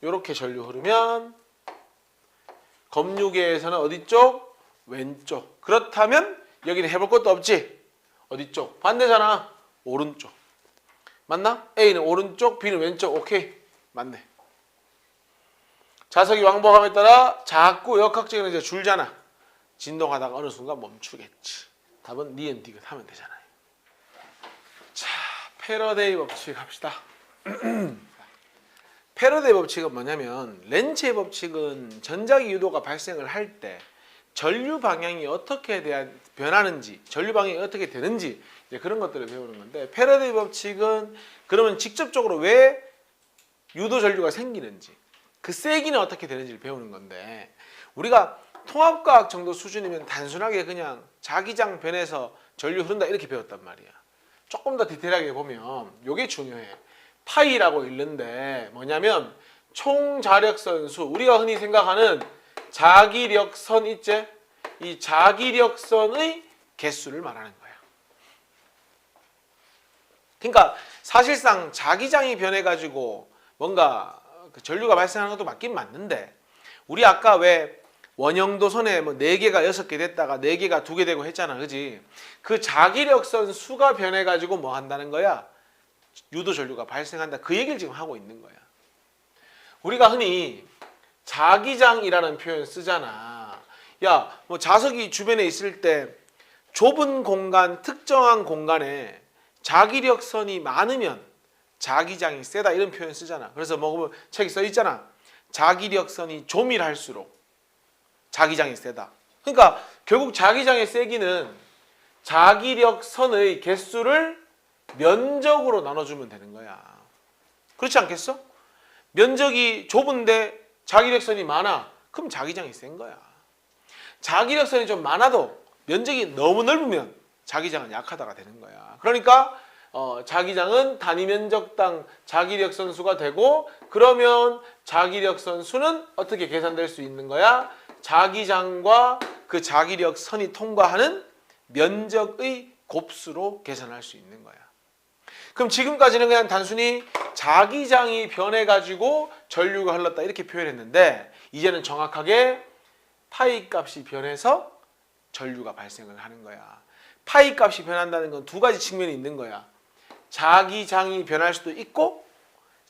요렇게 전류 흐르면 검유계에서는 어디 쪽? 왼쪽. 그렇다면 여기는 해볼 것도 없지. 어디 쪽? 반대잖아. 오른쪽. 맞나? A는 오른쪽, B는 왼쪽. 오케이. 맞네. 자석이 왕복함에 따라 자꾸 역학적 에너지가 줄잖아. 진동하다가 어느 순간 멈추겠지. 답은 니은 디귿 하면 되잖아요. 자, 패러데이 법칙 합시다. 패러데이 법칙은 뭐냐면 렌츠의 법칙은 전자기 유도가 발생을 할 때 전류 방향이 어떻게 변하는지, 전류 방향이 어떻게 되는지 이제 그런 것들을 배우는 건데, 패러데이 법칙은 그러면 직접적으로 왜 유도 전류가 생기는지, 그 세기는 어떻게 되는지를 배우는 건데, 우리가 통합과학 정도 수준이면 단순하게 그냥 자기장 변해서 전류 흐른다 이렇게 배웠단 말이야. 조금 더 디테일하게 보면 이게 중요해. 파이라고 읽는데 뭐냐면 총자력선수, 우리가 흔히 생각하는 자기력선 있지? 이 자기력선의 개수를 말하는 거야. 그러니까 사실상 자기장이 변해가지고 뭔가 전류가 발생하는 것도 맞긴 맞는데, 우리 아까 왜 원형도선에 뭐 4개가 6개 됐다가 4개가 2개 되고 했잖아. 그지? 그 자기력선 수가 변해가지고 뭐 한다는 거야? 유도 전류가 발생한다. 그 얘기를 지금 하고 있는 거야. 우리가 흔히 자기장이라는 표현 쓰잖아. 야, 뭐 자석이 주변에 있을 때 좁은 공간, 특정한 공간에 자기력선이 많으면 자기장이 세다 이런 표현 쓰잖아. 그래서 뭐 책이 써 있잖아. 자기력선이 조밀할수록 자기장이 세다. 그러니까 결국 자기장의 세기는 자기력선의 개수를 면적으로 나눠주면 되는 거야. 그렇지 않겠어? 면적이 좁은데 자기력선이 많아. 그럼 자기장이 센 거야. 자기력선이 좀 많아도 면적이 너무 넓으면 자기장은 약하다가 되는 거야. 그러니까 자기장은 단위 면적당 자기력선 수가 되고, 그러면 자기력선 수는 어떻게 계산될 수 있는 거야? 자기장과 그 자기력선이 통과하는 면적의 곱수로 계산할 수 있는 거야. 그럼 지금까지는 그냥 단순히 자기장이 변해가지고 전류가 흘렀다 이렇게 표현했는데, 이제는 정확하게 파이 값이 변해서 전류가 발생을 하는 거야. 파이 값이 변한다는 건 두 가지 측면이 있는 거야. 자기장이 변할 수도 있고,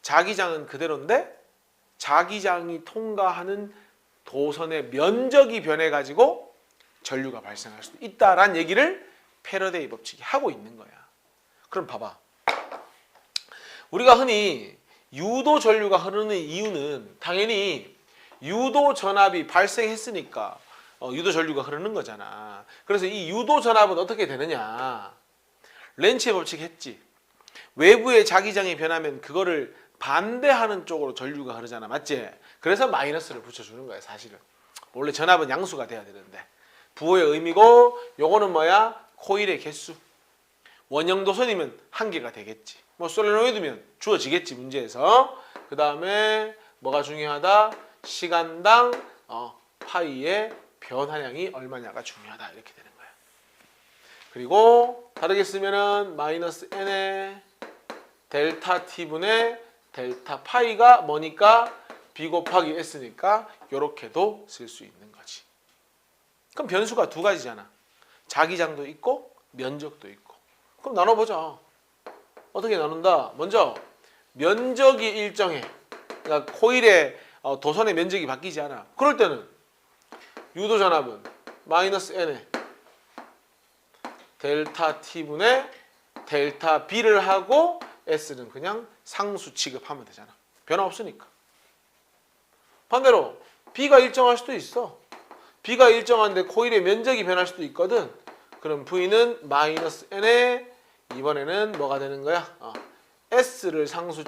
자기장은 그대로인데 자기장이 통과하는 도선의 면적이 변해가지고 전류가 발생할 수도 있다라는 얘기를 패러데이 법칙이 하고 있는 거야. 그럼 봐봐. 우리가 흔히 유도 전류가 흐르는 이유는 당연히 유도 전압이 발생했으니까 유도 전류가 흐르는 거잖아. 그래서 이 유도 전압은 어떻게 되느냐? 렌츠의 법칙 했지. 외부의 자기장이 변하면 그거를 반대하는 쪽으로 전류가 흐르잖아. 맞지? 그래서 마이너스를 붙여주는 거야, 사실은. 원래 전압은 양수가 돼야 되는데. 부호의 의미고, 요거는 뭐야? 코일의 개수. 원형도선이면 한 개가 되겠지. 뭐 솔레노이드면 주어지겠지, 문제에서. 그 다음에 뭐가 중요하다? 시간당 파이의 변화량이 얼마냐가 중요하다, 이렇게 되는 거야. 그리고 다르게 쓰면은 마이너스 n의 델타 t분의 델타 파이가 뭐니까? b 곱하기 s니까 요렇게도 쓸 수 있는 거지. 그럼 변수가 두 가지잖아. 자기장도 있고 면적도 있고. 그럼 나눠보자. 어떻게 나눈다? 먼저 면적이 일정해. 그러니까 코일의 도선의 면적이 바뀌지 않아. 그럴 때는 유도 전압은 마이너스 n에 델타 t분의 델타 b를 하고 s는 그냥 상수 취급하면 되잖아. 변화 없으니까. 반대로 b가 일정할 수도 있어. b가 일정한데 코일의 면적이 변할 수도 있거든. 그럼 v는 마이너스 n에 이번에는 뭐가 되는 거야? s를 상수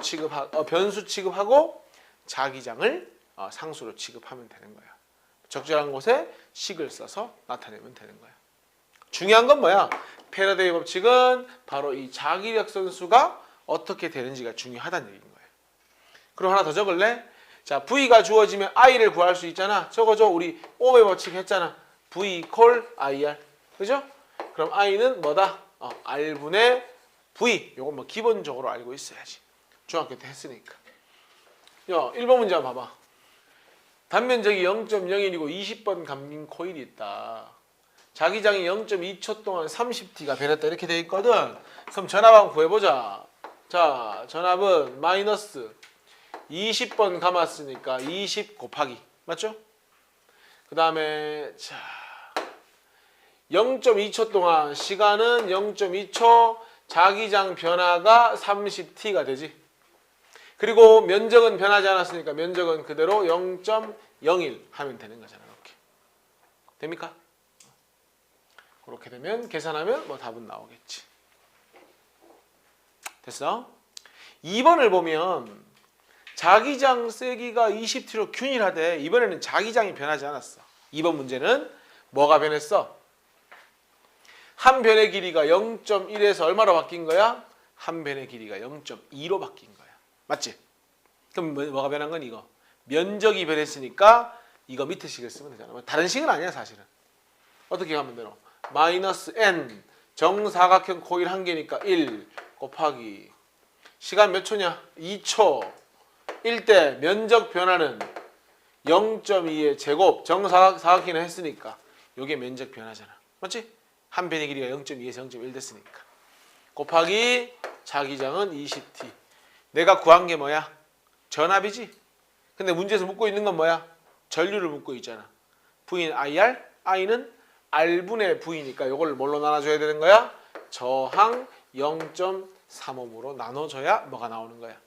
변수 취급하고 자기장을 상수로 취급하면 되는 거야. 적절한 곳에 식을 써서 나타내면 되는 거야. 중요한 건 뭐야? 패러데이 법칙은 바로 이 자기력선 수가 어떻게 되는지가 중요하다는 얘기인 거예요. 그럼 하나 더 적을래? 자, V가 주어지면 I를 구할 수 있잖아. 적어줘. 우리 오의 법칙 했잖아. V equal IR. 그죠? 그럼 I는 뭐다? R분의 V. 요건 뭐 기본적으로 알고 있어야지. 중학교 때 했으니까. 야, 1번 문제 한번 봐봐. 단면적이 0.01이고 20번 감긴 코일이 있다. 자기장이 0.2초 동안 30T가 변했다. 이렇게 돼 있거든. 그럼 전압 한번 구해보자. 자, 전압은 마이너스 20번 감았으니까 20 곱하기. 맞죠? 그 다음에 자 0.2초 동안 시간은 0.2초, 자기장 변화가 30T가 되지. 그리고 면적은 변하지 않았으니까 면적은 그대로 0.01 하면 되는 거잖아. 이렇게. 됩니까? 그렇게 되면 계산하면 뭐 답은 나오겠지. 됐어? 2번을 보면 자기장 세기가 20T로 균일하되 이번에는 자기장이 변하지 않았어. 2번 문제는 뭐가 변했어? 한 변의 길이가 0.1에서 얼마로 바뀐 거야? 한 변의 길이가 0.2로 바뀐 거야. 맞지? 그럼 뭐가 변한 건 이거. 면적이 변했으니까 이거 밑에 식을 쓰면 되잖아. 다른 식은 아니야, 사실은. 어떻게 하면 되노? 마이너스 n 정사각형 코일 한 개니까 1 곱하기 시간 몇 초냐? 2초. 1대 면적 변화는 0.2의 제곱. 정사각형을 했으니까 이게 면적 변화잖아. 맞지? 한 변의 길이가 0.2에서 0.1 됐으니까. 곱하기 자기장은 20T. 내가 구한 게 뭐야? 전압이지? 근데 문제에서 묻고 있는 건 뭐야? 전류를 묻고 있잖아. V는 IR, I는 R분의 V니까 이걸 뭘로 나눠줘야 되는 거야? 저항 0.35으로 나눠줘야 뭐가 나오는 거야?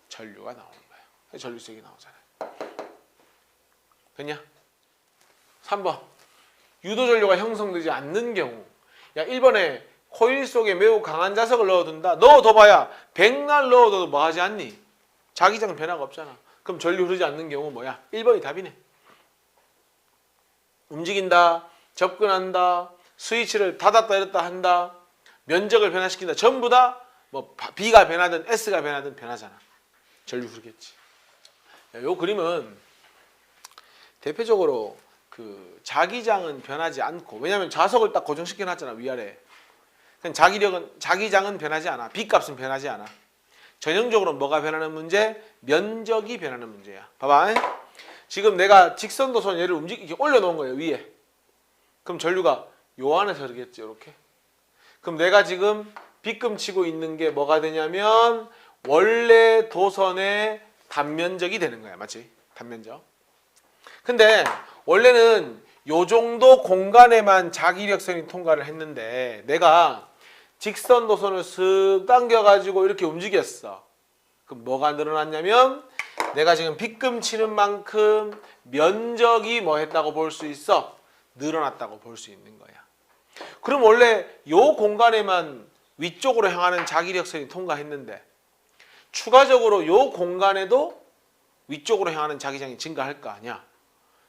전류가 나오는 거야. 전류색이 나오잖아요. 됐냐? 3번. 유도전류가 형성되지 않는 경우. 야, 1번에 코일 속에 매우 강한 자석을 넣어둔다. 넣어둬봐야 백날 넣어둬도 뭐 하지 않니? 자기장 변화가 없잖아. 그럼 전류 흐르지 않는 경우 뭐야? 1번이 답이네. 움직인다, 접근한다, 스위치를 닫았다 열었다 한다, 면적을 변화시킨다. 전부 다 뭐 B가 변하든 S가 변하든 변하잖아. 전류 흐르겠지. 야, 요 그림은 대표적으로 그 자기장은 변하지 않고, 왜냐면 자석을 딱 고정시켜 놨잖아, 위아래. 자기장은 변하지 않아. B값은 변하지 않아. 전형적으로 뭐가 변하는 문제? 면적이 변하는 문제야. 봐봐. 지금 내가 직선도선 얘를 이렇게 올려놓은 거예요, 위에. 그럼 전류가 요 안에서 흐르겠지, 이렇게. 그럼 내가 지금 B금 치고 있는 게 뭐가 되냐면 원래 도선의 단면적이 되는 거야, 맞지? 단면적. 근데 원래는 요 정도 공간에만 자기력선이 통과를 했는데 내가 직선 도선을 쓱 당겨가지고 이렇게 움직였어. 그럼 뭐가 늘어났냐면 내가 지금 B금 치는 만큼 면적이 뭐 했다고 볼 수 있어? 늘어났다고 볼 수 있는 거야. 그럼 원래 요 공간에만 위쪽으로 향하는 자기력선이 통과했는데 추가적으로 요 공간에도 위쪽으로 향하는 자기장이 증가할 거 아니야.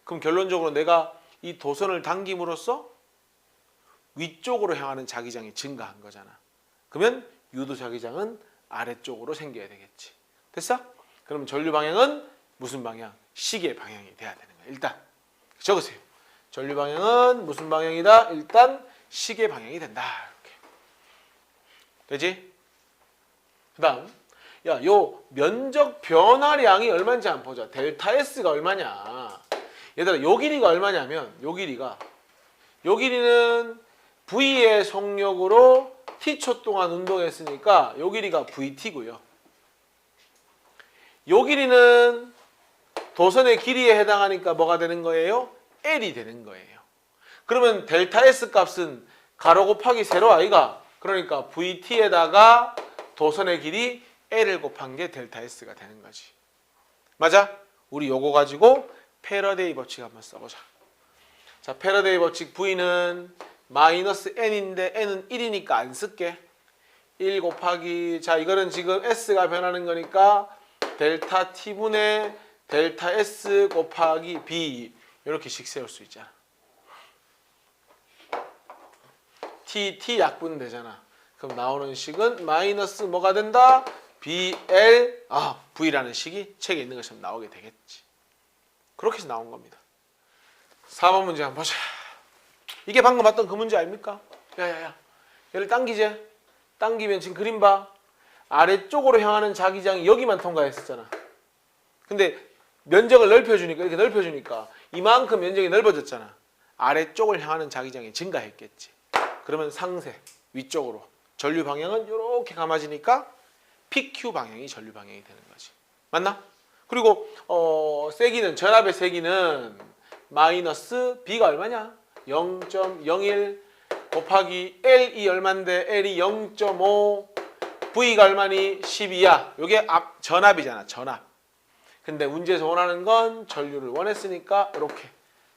그럼 결론적으로 내가 이 도선을 당김으로써 위쪽으로 향하는 자기장이 증가한 거잖아. 그러면 유도 자기장은 아래쪽으로 생겨야 되겠지. 됐어? 그럼 전류 방향은 무슨 방향? 시계 방향이 돼야 되는 거야. 일단 적으세요. 전류 방향은 무슨 방향이다? 일단 시계 방향이 된다. 이렇게. 되지? 그 다음, 야, 요 면적 변화량이 얼마인지 한번 보자. 델타 S가 얼마냐? 얘들아, 요 길이가 얼마냐면 요 길이는 V의 속력으로 T초 동안 운동했으니까 요 길이가 VT고요. 요 길이는 도선의 길이에 해당하니까 뭐가 되는 거예요? L이 되는 거예요. 그러면 델타 S 값은 가로 곱하기 세로 아이가? 그러니까 VT에다가 도선의 길이 L을 곱한 게 델타 S가 되는 거지. 맞아? 우리 요거 가지고 패러데이 법칙 한번 써보자. 자, 패러데이 법칙 V는 마이너스 N인데 N은 1이니까 안 쓸게. 1 곱하기, 자, 이거는 지금 S가 변하는 거니까 델타 T분의 델타 S 곱하기 B 이렇게씩 세울 수 있잖아. T 약분 되잖아. 그럼 나오는 식은 마이너스 뭐가 된다? BL, V라는 식이 책에 있는 것처럼 나오게 되겠지. 그렇게 해서 나온 겁니다. 4번 문제 한번 보자. 이게 방금 봤던 그 문제 아닙니까? 야야야, 얘를 당기지? 당기면 지금 그림 봐. 아래쪽으로 향하는 자기장이 여기만 통과했었잖아. 근데 면적을 넓혀주니까, 이렇게 넓혀주니까 이만큼 면적이 넓어졌잖아. 아래쪽을 향하는 자기장이 증가했겠지. 그러면 상세, 위쪽으로. 전류 방향은 이렇게 감아지니까 PQ 방향이 전류 방향이 되는 거지. 맞나? 그리고 세기는, 전압의 세기는 마이너스 B가 얼마냐? 0.01 곱하기 L이 얼만데 L이 0.5 V가 얼마니? 12야. 이게 전압이잖아. 전압. 근데 문제에서 원하는 건 전류를 원했으니까 이렇게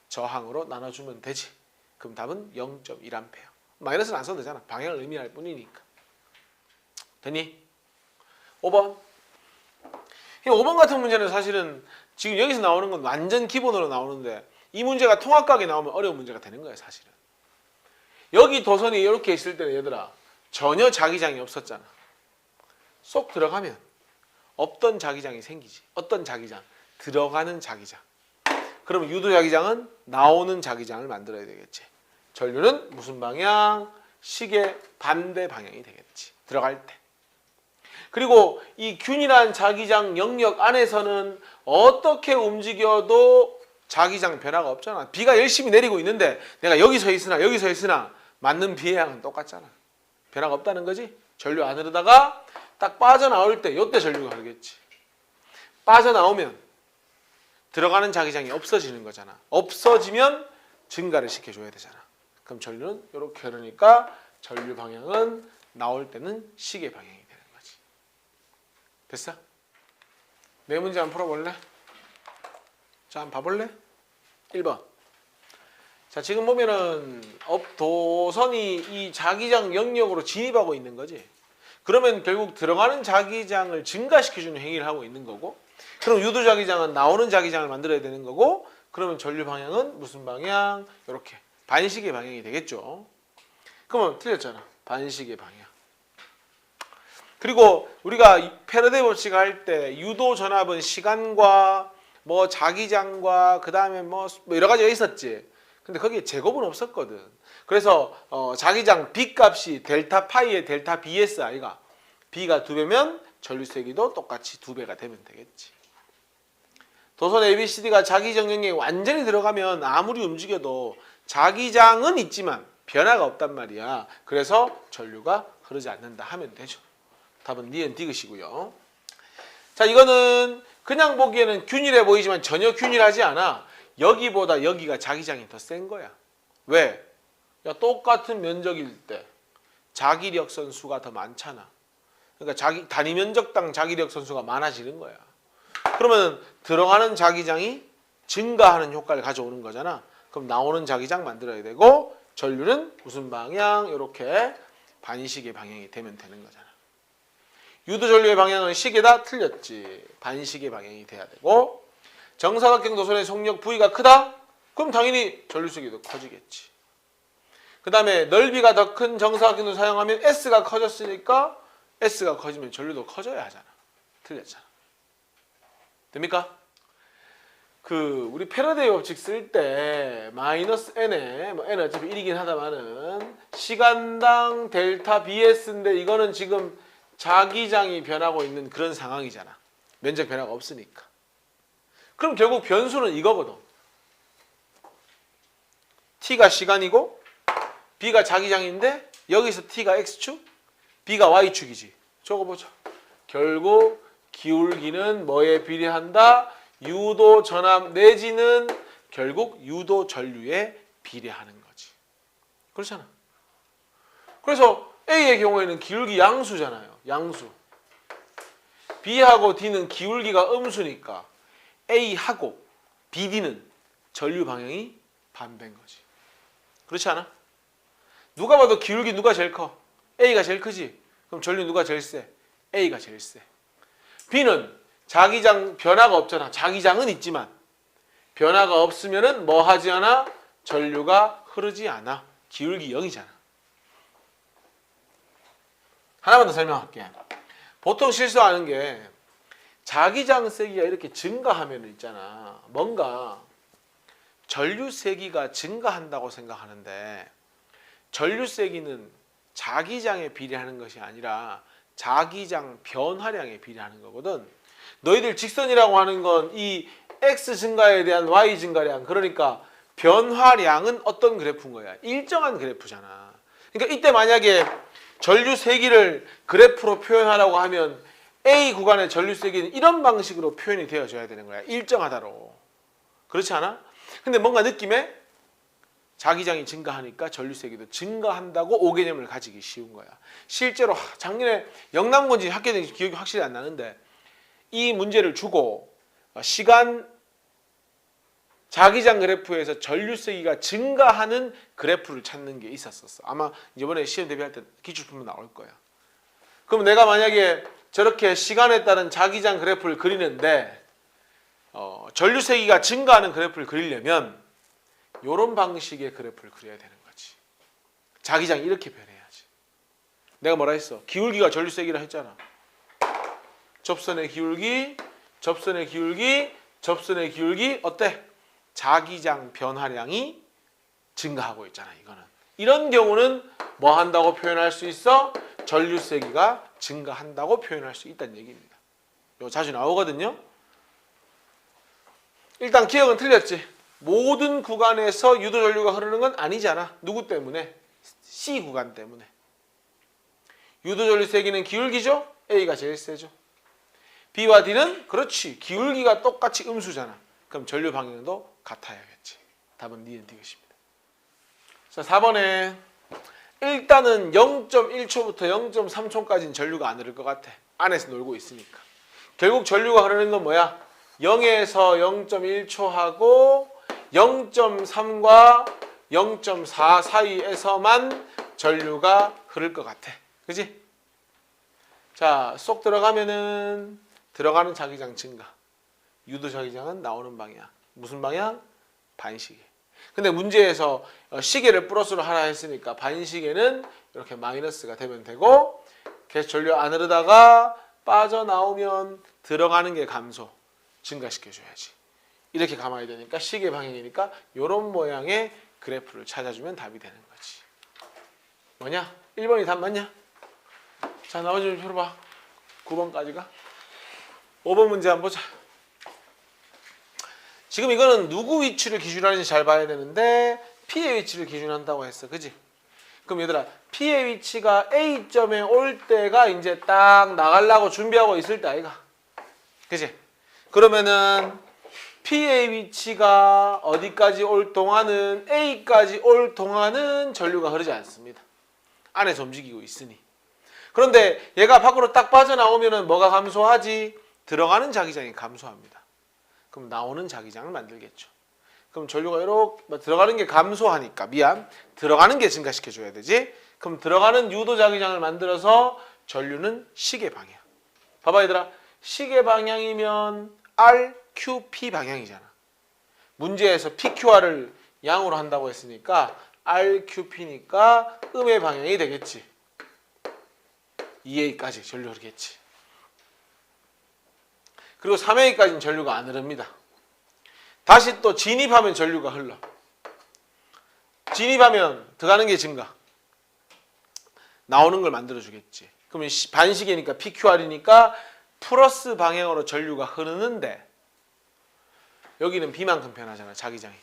저항으로 나눠주면 되지. 그럼 답은 0.1A. 마이너스는 안 써도 되잖아. 방향을 의미할 뿐이니까. 됐니? 5번. 5번 같은 문제는 사실은 지금 여기서 나오는 건 완전 기본으로 나오는데 이 문제가 통합각이 나오면 어려운 문제가 되는 거야, 사실은. 여기 도선이 이렇게 있을 때는 얘들아 전혀 자기장이 없었잖아. 쏙 들어가면 없던 자기장이 생기지. 어떤 자기장? 들어가는 자기장. 그러면 유도 자기장은 나오는 자기장을 만들어야 되겠지. 전류는 무슨 방향? 시계 반대 방향이 되겠지. 들어갈 때. 그리고 이 균일한 자기장 영역 안에서는 어떻게 움직여도 자기장 변화가 없잖아. 비가 열심히 내리고 있는데 내가 여기 서 있으나 맞는 비의 양은 똑같잖아. 변화가 없다는 거지. 전류 안 흐르다가 딱 빠져나올 때 이때 전류가 흐르겠지. 빠져나오면 들어가는 자기장이 없어지는 거잖아. 없어지면 증가를 시켜줘야 되잖아. 그럼 전류는 이렇게 흐르니까 전류 방향은 나올 때는 시계 방향이 되는 거지. 됐어? 네 문제 한번 풀어볼래? 자, 한번 봐볼래? 1번. 자, 지금 보면은 도선이 이 자기장 영역으로 진입하고 있는 거지. 그러면 결국 들어가는 자기장을 증가시켜주는 행위를 하고 있는 거고, 그럼 유도 자기장은 나오는 자기장을 만들어야 되는 거고, 그러면 전류 방향은 무슨 방향? 이렇게 반시계 방향이 되겠죠. 그러면 틀렸잖아. 반시계 방향. 그리고 우리가 패러데이 법칙 할 때 유도 전압은 시간과 뭐 자기장과 그 다음에 뭐 여러 가지가 있었지. 근데 거기에 제곱은 없었거든. 그래서 자기장 B 값이 델타 파이의 델타 BS 아이가. B가 2배면 전류 세기도 똑같이 2배가 되면 되겠지. 도선 ABCD가 자기장 영역에 완전히 들어가면 아무리 움직여도 자기장은 있지만 변화가 없단 말이야. 그래서 전류가 흐르지 않는다 하면 되죠. 답은 니은 디귿이고요. 자, 이거는 그냥 보기에는 균일해 보이지만 전혀 균일하지 않아. 여기보다 여기가 자기장이 더 센 거야. 왜? 야, 똑같은 면적일 때 자기력 선수가 더 많잖아. 그러니까 단위 면적당 자기력 선수가 많아지는 거야. 그러면 들어가는 자기장이 증가하는 효과를 가져오는 거잖아. 그럼 나오는 자기장 만들어야 되고 전류는 무슨 방향? 이렇게 반시계 방향이 되면 되는 거잖아. 유도 전류의 방향은 시계다? 틀렸지. 반시계 방향이 돼야 되고, 정사각형 도선의 속력 V가 크다? 그럼 당연히 전류 세기도 커지겠지. 그 다음에 넓이가 더 큰 정사각형도 사용하면 S가 커졌으니까 S가 커지면 전류도 커져야 하잖아. 틀렸잖아. 됩니까? 우리 패러데이 법칙 쓸 때 마이너스 n에 뭐 n 어차피 1이긴 하다마는 시간당 델타 BS인데 이거는 지금 자기장이 변하고 있는 그런 상황이잖아. 면적 변화가 없으니까. 그럼 결국 변수는 이거거든. t가 시간이고 b가 자기장인데 여기서 t가 x축, b가 y축이지. 적어보자. 결국 기울기는 뭐에 비례한다? 유도 전압 내지는 결국 유도 전류에 비례하는 거지. 그렇잖아. 그래서 A의 경우에는 기울기 양수잖아요. 양수. B하고 D는 기울기가 음수니까 A하고 BD는 전류 방향이 반배인 거지. 그렇지 않아? 누가 봐도 기울기 누가 제일 커? A가 제일 크지? 그럼 전류 누가 제일 세? A가 제일 세. B는 자기장 변화가 없잖아. 자기장은 있지만 변화가 없으면은 뭐 하지 않아? 전류가 흐르지 않아. 기울기 0이잖아. 하나만 더 설명할게. 보통 실수하는 게 자기장 세기가 이렇게 증가하면 있잖아. 뭔가 전류 세기가 증가한다고 생각하는데 전류 세기는 자기장에 비례하는 것이 아니라 자기장 변화량에 비례하는 거거든. 너희들 직선이라고 하는 건 이 X 증가에 대한 Y 증가량, 그러니까 변화량은 어떤 그래프인 거야? 일정한 그래프잖아. 그러니까 이때 만약에 전류 세기를 그래프로 표현하라고 하면 A 구간의 전류 세기는 이런 방식으로 표현이 되어져야 되는 거야. 일정하다로. 그렇지 않아? 근데 뭔가 느낌에 자기장이 증가하니까 전류 세기도 증가한다고 오개념을 가지기 쉬운 거야. 실제로 작년에 영남고지 학교 다니면서 기억이 확실히 안 나는데 이 문제를 주고 시간 자기장 그래프에서 전류 세기가 증가하는 그래프를 찾는 게 있었어. 아마 이번에 시험 대비할 때 기출품은 나올 거야. 그럼 내가 만약에 저렇게 시간에 따른 자기장 그래프를 그리는데 전류 세기가 증가하는 그래프를 그리려면 이런 방식의 그래프를 그려야 되는 거지. 자기장이 이렇게 변해야지. 내가 뭐라 했어? 기울기가 전류 세기라 했잖아. 접선의 기울기, 접선의 기울기, 접선의 기울기 어때? 자기장 변화량이 증가하고 있잖아. 이거는. 이런 경우는 뭐 한다고 표현할 수 있어? 전류 세기가 증가한다고 표현할 수 있다는 얘기입니다. 이거 자주 나오거든요. 일단 기억은 틀렸지. 모든 구간에서 유도 전류가 흐르는 건 아니잖아. 누구 때문에? C 구간 때문에. 유도 전류 세기는 기울기죠? A가 제일 세죠. B와 D는 그렇지. 기울기가 똑같이 음수잖아. 그럼 전류 방향도 같아야겠지. 답은 니은 디귿입니다. 자, 4번에 일단은 0.1초부터 0.3초까지는 전류가 안 흐를 것 같아. 안에서 놀고 있으니까. 결국 전류가 흐르는 건 뭐야? 0에서 0.1초 하고 0.3과 0.4 사이에서만 전류가 흐를 것 같아. 그지? 자, 쏙 들어가면은 들어가는 자기장 증가. 유도 자기장은 나오는 방향. 무슨 방향? 반시계. 근데 문제에서 시계를 플러스로 하라 했으니까 반시계는 이렇게 마이너스가 되면 되고 계속 전류 안 흐르다가 빠져나오면 들어가는 게 감소, 증가시켜줘야지. 이렇게 감아야 되니까 시계 방향이니까 이런 모양의 그래프를 찾아주면 답이 되는 거지. 뭐냐? 1번이 답 맞냐? 자, 나머지 좀 풀어봐. 9번까지가. 5번 문제 한번 보자. 지금 이거는 누구 위치를 기준하는지 잘 봐야 되는데 P의 위치를 기준한다고 했어. 그지? 그럼 얘들아, P의 위치가 A점에 올 때가 이제 딱 나가려고 준비하고 있을 때 아이가. 그지? 그러면은 P의 위치가 어디까지 올 동안은 A까지 올 동안은 전류가 흐르지 않습니다. 안에서 움직이고 있으니. 그런데 얘가 밖으로 딱 빠져나오면은 뭐가 감소하지? 들어가는 자기장이 감소합니다. 그럼 나오는 자기장을 만들겠죠. 그럼 전류가 이렇게 들어가는 게 감소하니까 들어가는 게 증가시켜줘야 되지. 그럼 들어가는 유도 자기장을 만들어서 전류는 시계 방향. 봐봐 얘들아, 시계 방향이면 RQP 방향이잖아. 문제에서 PQR을 양으로 한다고 했으니까 RQP니까 음의 방향이 되겠지. 2A까지 전류 흐르겠지. 그리고 3A까지는 전류가 안 흐릅니다. 다시 또 진입하면 전류가 흘러. 진입하면 들어가는 게 증가. 나오는 걸 만들어주겠지. 그러면 반시계니까 PQR이니까 플러스 방향으로 전류가 흐르는데 여기는 B만큼 변하잖아. 자기장이.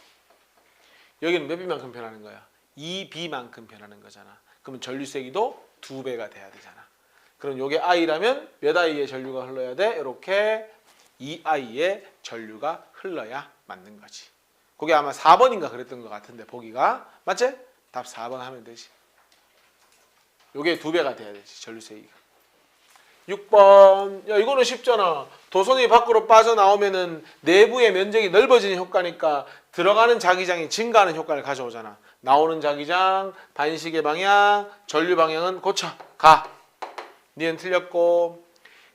여기는 몇 B만큼 변하는 거야? 2B만큼 변하는 거잖아. 그러면 전류 세기도 2배가 돼야 되잖아. 그럼 요게 I라면 몇 I의 전류가 흘러야 돼? 이렇게 2I의 전류가 흘러야 맞는 거지. 그게 아마 4번인가 그랬던 것 같은데 보기가. 맞지? 답 4번 하면 되지. 요게 2배가 돼야 되지. 전류 세기가. 6번. 야, 이거는 쉽잖아. 도선이 밖으로 빠져나오면은 내부의 면적이 넓어지는 효과니까 들어가는 자기장이 증가하는 효과를 가져오잖아. 나오는 자기장, 반시계 방향, 전류 방향은 고쳐. 가. 니는 틀렸고.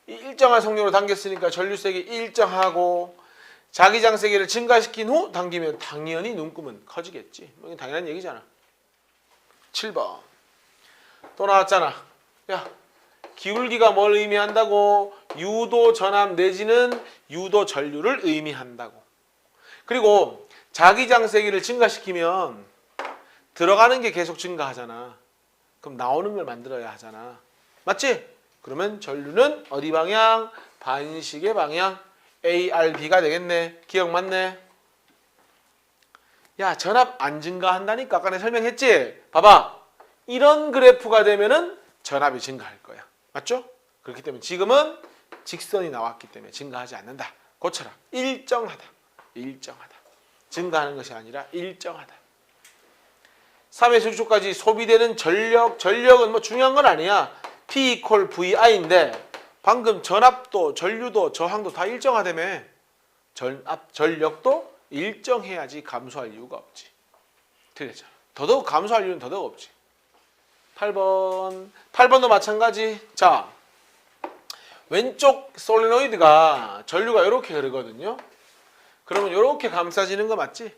일정한 속력으로 당겼으니까 전류 세기 일정하고 자기장 세기를 증가시킨 후 당기면 당연히 눈금은 커지겠지. 이건 당연한 얘기잖아. 7번. 또 나왔잖아. 야, 기울기가 뭘 의미한다고? 유도 전압 내지는 유도 전류를 의미한다고. 그리고 자기장 세기를 증가시키면 들어가는 게 계속 증가하잖아. 그럼 나오는 걸 만들어야 하잖아. 맞지? 그러면 전류는 어디 방향? 반시계 방향. ARB가 되겠네. 기억 맞네? 야, 전압 안 증가한다니까 아까 내가 설명했지? 봐봐. 이런 그래프가 되면은 전압이 증가할 거야. 맞죠? 그렇기 때문에 지금은 직선이 나왔기 때문에 증가하지 않는다. 고쳐라. 일정하다. 일정하다. 증가하는 것이 아니라 일정하다. 3에서 6초까지 소비되는 전력은 뭐 중요한 건 아니야. P equal VI인데 방금 전압도 전류도 저항도 다 일정하다며. 전력도 일정해야지 감소할 이유가 없지. 틀렸잖아. 더더욱 감소할 이유는 더더욱 없지. 8번도 마찬가지. 자, 왼쪽 솔레노이드가 전류가 이렇게 흐르거든요. 그러면 이렇게 감싸지는 거 맞지?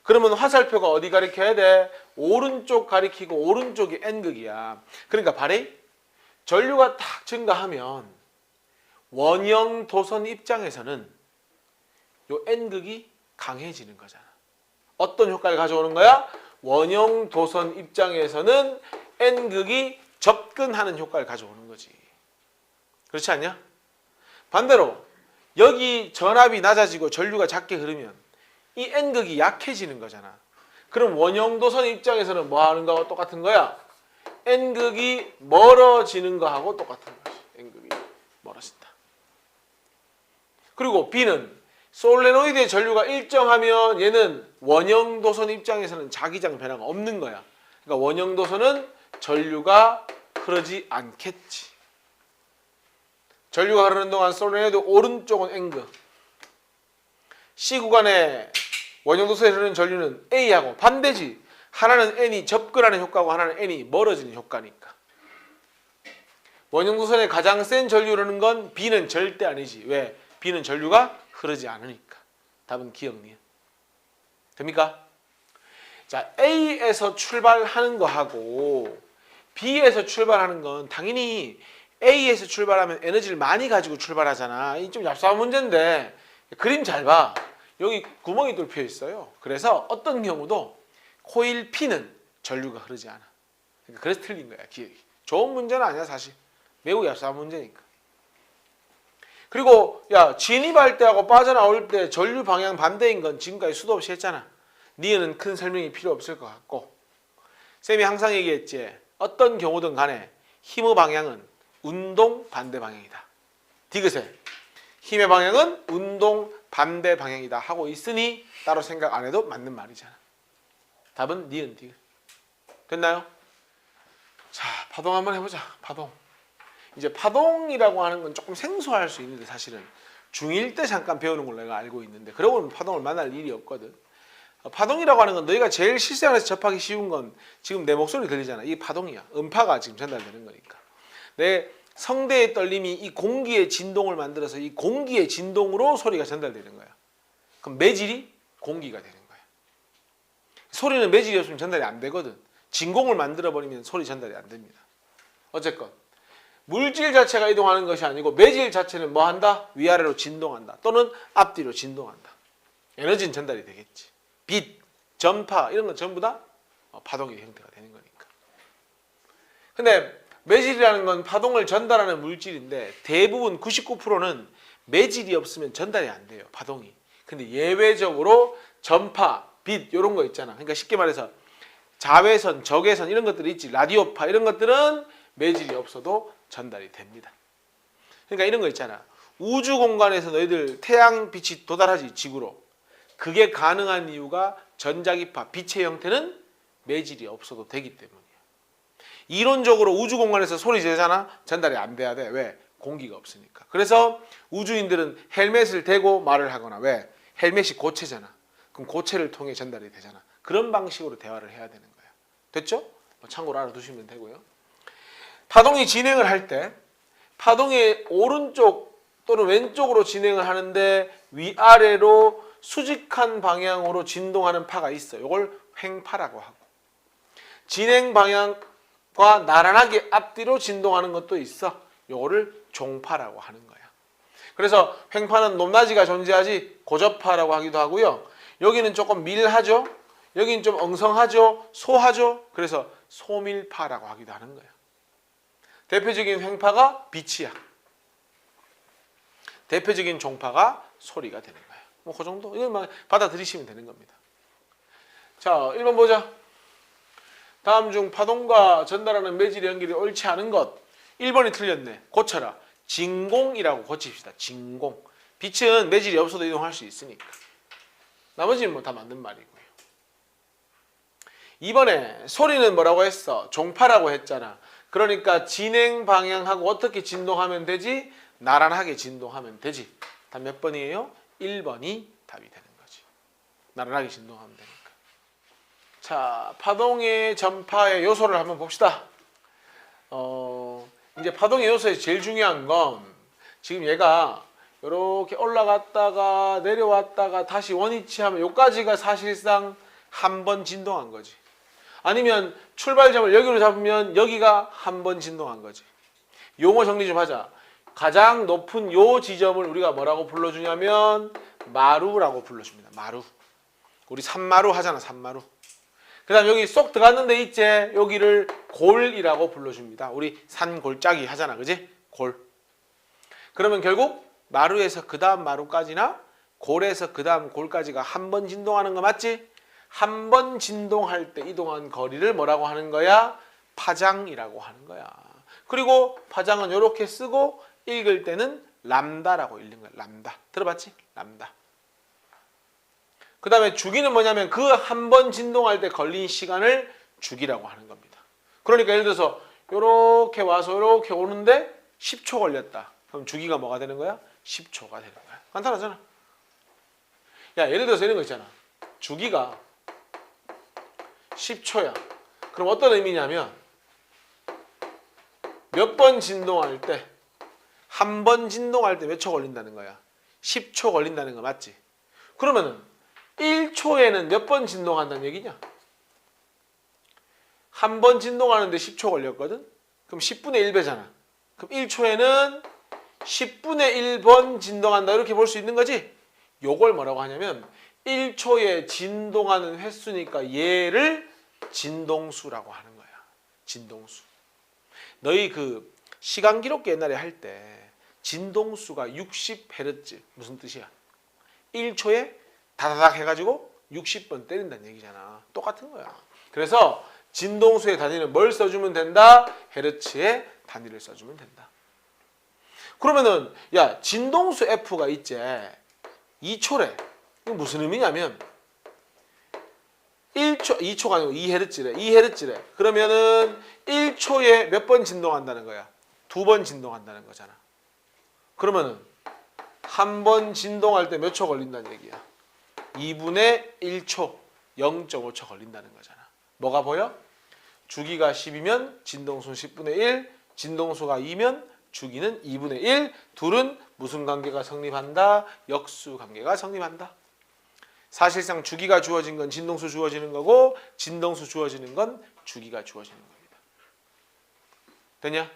그러면 화살표가 어디 가리켜야 돼? 오른쪽 가리키고 오른쪽이 N극이야. 그러니까 발이 전류가 딱 증가하면 원형 도선 입장에서는 요 N극이 강해지는 거잖아. 어떤 효과를 가져오는 거야? 원형 도선 입장에서는 N극이 접근하는 효과를 가져오는 거지. 그렇지 않냐? 반대로 여기 전압이 낮아지고 전류가 작게 흐르면 이 N극이 약해지는 거잖아. 그럼 원형 도선 입장에서는 뭐 하는 거하고 똑같은 거야? N극이 멀어지는 거하고 똑같은 거지. N극이 멀어진다. 그리고 B는 솔레노이드의 전류가 일정하면 얘는 원형도선 입장에서는 자기장 변화가 없는 거야. 그러니까 원형도선은 전류가 흐르지 않겠지. 전류가 흐르는 동안 솔레노이드 오른쪽은 N극. C 구간에 원형도선에 흐르는 전류는 A하고 반대지. 하나는 N이 접근하는 효과고 하나는 N이 멀어지는 효과니까. 원형도선에 가장 센 전류 흐르는 건 B는 절대 아니지. 왜? B는 전류가 흐르지 않으니까. 답은 기억니은. 됩니까? 자, A에서 출발하는 거하고 B에서 출발하는 건 당연히 A에서 출발하면 에너지를 많이 가지고 출발하잖아. 이 좀 얍삽한 문제인데 그림 잘 봐. 여기 구멍이 뚫혀 있어요. 그래서 어떤 경우도 코일 P는 전류가 흐르지 않아. 그러니까 그래서 틀린 거야, 기억이. 좋은 문제는 아니야, 사실. 매우 얍삽한 문제니까. 그리고 야, 진입할 때하고 빠져나올 때 전류 방향 반대인 건 지금까지 수도 없이 했잖아. 니은은 큰 설명이 필요 없을 것 같고. 쌤이 항상 얘기했지. 어떤 경우든 간에 힘의 방향은 운동 반대 방향이다. 디귿에 힘의 방향은 운동 반대 방향이다 하고 있으니 따로 생각 안 해도 맞는 말이잖아. 답은 니은 디귿. 됐나요? 자, 파동 한번 해보자. 파동. 이제 파동이라고 하는 건 조금 생소할 수 있는데 사실은 중1 때 잠깐 배우는 걸로 내가 알고 있는데 그러고는 파동을 만날 일이 없거든. 파동이라고 하는 건 너희가 제일 실생활에서 접하기 쉬운 건 지금 내 목소리 들리잖아. 이게 파동이야. 음파가 지금 전달되는 거니까. 내 성대의 떨림이 이 공기의 진동을 만들어서 이 공기의 진동으로 소리가 전달되는 거야. 그럼 매질이 공기가 되는 거야. 소리는 매질이 없으면 전달이 안 되거든. 진공을 만들어버리면 소리 전달이 안 됩니다. 어쨌건 물질 자체가 이동하는 것이 아니고 매질 자체는 뭐 한다? 위아래로 진동한다. 또는 앞뒤로 진동한다. 에너지는 전달이 되겠지. 빛, 전파 이런 건 전부 다 파동의 형태가 되는 거니까. 근데 매질이라는 건 파동을 전달하는 물질인데 대부분 99%는 매질이 없으면 전달이 안 돼요. 파동이. 근데 예외적으로 전파, 빛 이런 거 있잖아. 그러니까 쉽게 말해서 자외선, 적외선 이런 것들이 있지. 라디오파 이런 것들은 매질이 없어도 전달이 됩니다. 그러니까 이런 거 있잖아. 우주 공간에서 너희들 태양 빛이 도달하지 지구로. 그게 가능한 이유가 전자기파, 빛의 형태는 매질이 없어도 되기 때문이야. 이론적으로 우주 공간에서 소리 지르잖아. 전달이 안 돼야 돼. 왜? 공기가 없으니까. 그래서 우주인들은 헬멧을 대고 말을 하거나 왜? 헬멧이 고체잖아. 그럼 고체를 통해 전달이 되잖아. 그런 방식으로 대화를 해야 되는 거야. 됐죠? 참고로 알아두시면 되고요. 파동이 진행을 할 때 파동의 오른쪽 또는 왼쪽으로 진행을 하는데 위아래로 수직한 방향으로 진동하는 파가 있어. 이걸 횡파라고 하고 진행 방향과 나란하게 앞뒤로 진동하는 것도 있어. 이거를 종파라고 하는 거야. 그래서 횡파는 높낮이가 존재하지 고저파라고 하기도 하고요. 여기는 조금 밀하죠. 여기는 좀 엉성하죠. 소하죠. 그래서 소밀파라고 하기도 하는 거야. 대표적인 횡파가 빛이야. 대표적인 종파가 소리가 되는 거야. 뭐 그 정도? 이것만 받아들이시면 되는 겁니다. 자, 1번 보자. 다음 중 파동과 전달하는 매질의 연결이 옳지 않은 것. 1번이 틀렸네. 고쳐라. 진공이라고 고칩시다. 진공. 빛은 매질이 없어도 이동할 수 있으니까. 나머지는 뭐 다 맞는 말이고요. 2번에 소리는 뭐라고 했어? 종파라고 했잖아. 그러니까 진행 방향하고 어떻게 진동하면 되지? 나란하게 진동하면 되지. 답 몇 번이에요? 1번이 답이 되는 거지. 나란하게 진동하면 되니까. 자, 파동의 전파의 요소를 한번 봅시다. 이제 파동의 요소에서 제일 중요한 건 지금 얘가 이렇게 올라갔다가 내려왔다가 다시 원위치하면 여기까지가 사실상 한 번 진동한 거지. 아니면 출발점을 여기로 잡으면 여기가 한 번 진동한 거지. 용어 정리 좀 하자. 가장 높은 요 지점을 우리가 뭐라고 불러주냐면 마루라고 불러줍니다. 마루. 우리 산마루 하잖아. 산마루. 그 다음 여기 쏙 들어갔는데 있지? 여기를 골이라고 불러줍니다. 우리 산 골짜기 하잖아. 그지? 골. 그러면 결국 마루에서 그 다음 마루까지나 골에서 그 다음 골까지가 한 번 진동하는 거 맞지? 한 번 진동할 때 이동한 거리를 뭐라고 하는 거야? 파장이라고 하는 거야. 그리고 파장은 이렇게 쓰고 읽을 때는 람다라고 읽는 거야. 람다. 들어봤지? 람다. 그 다음에 주기는 뭐냐면 그 한 번 진동할 때 걸린 시간을 주기라고 하는 겁니다. 그러니까 예를 들어서 요렇게 와서 요렇게 오는데 10초 걸렸다. 그럼 주기가 뭐가 되는 거야? 10초가 되는 거야. 간단하잖아. 야, 예를 들어서 이런 거 있잖아. 주기가 10초야. 그럼 어떤 의미냐면 몇 번 진동할 때, 한 번 진동할 때 몇 초 걸린다는 거야? 10초 걸린다는 거 맞지? 그러면은 1초에는 몇 번 진동한다는 얘기냐? 한 번 진동하는데 10초 걸렸거든? 그럼 10분의 1배잖아. 그럼 1초에는 10분의 1번 진동한다 이렇게 볼 수 있는 거지? 요걸 뭐라고 하냐면 1초에 진동하는 횟수니까 얘를 진동수라고 하는 거야. 진동수. 너희 그 시간 기록기 옛날에 할 때 진동수가 60Hz 무슨 뜻이야? 1초에 다다닥 해가지고 60번 때린다는 얘기잖아. 똑같은 거야. 그래서 진동수의 단위는 뭘 써주면 된다? 헤르츠의 단위를 써주면 된다. 그러면은 야 진동수 F가 있지 2초래. 이거 무슨 의미냐면 1초, 2초가 아니고 2Hz래. 2Hz래. 그러면은 1초에 몇 번 진동한다는 거야? 2번 진동한다는 거잖아. 그러면은 한 번 진동할 때 몇 초 걸린다는 얘기야? 2분의 1초, 0.5초 걸린다는 거잖아. 뭐가 보여? 주기가 10이면 진동수는 10분의 1, 진동수가 2면 주기는 2분의 1, 둘은 무슨 관계가 성립한다? 역수 관계가 성립한다. 사실상 주기가 주어진 건 진동수 주어지는 거고 진동수 주어지는 건 주기가 주어지는 겁니다. 됐냐?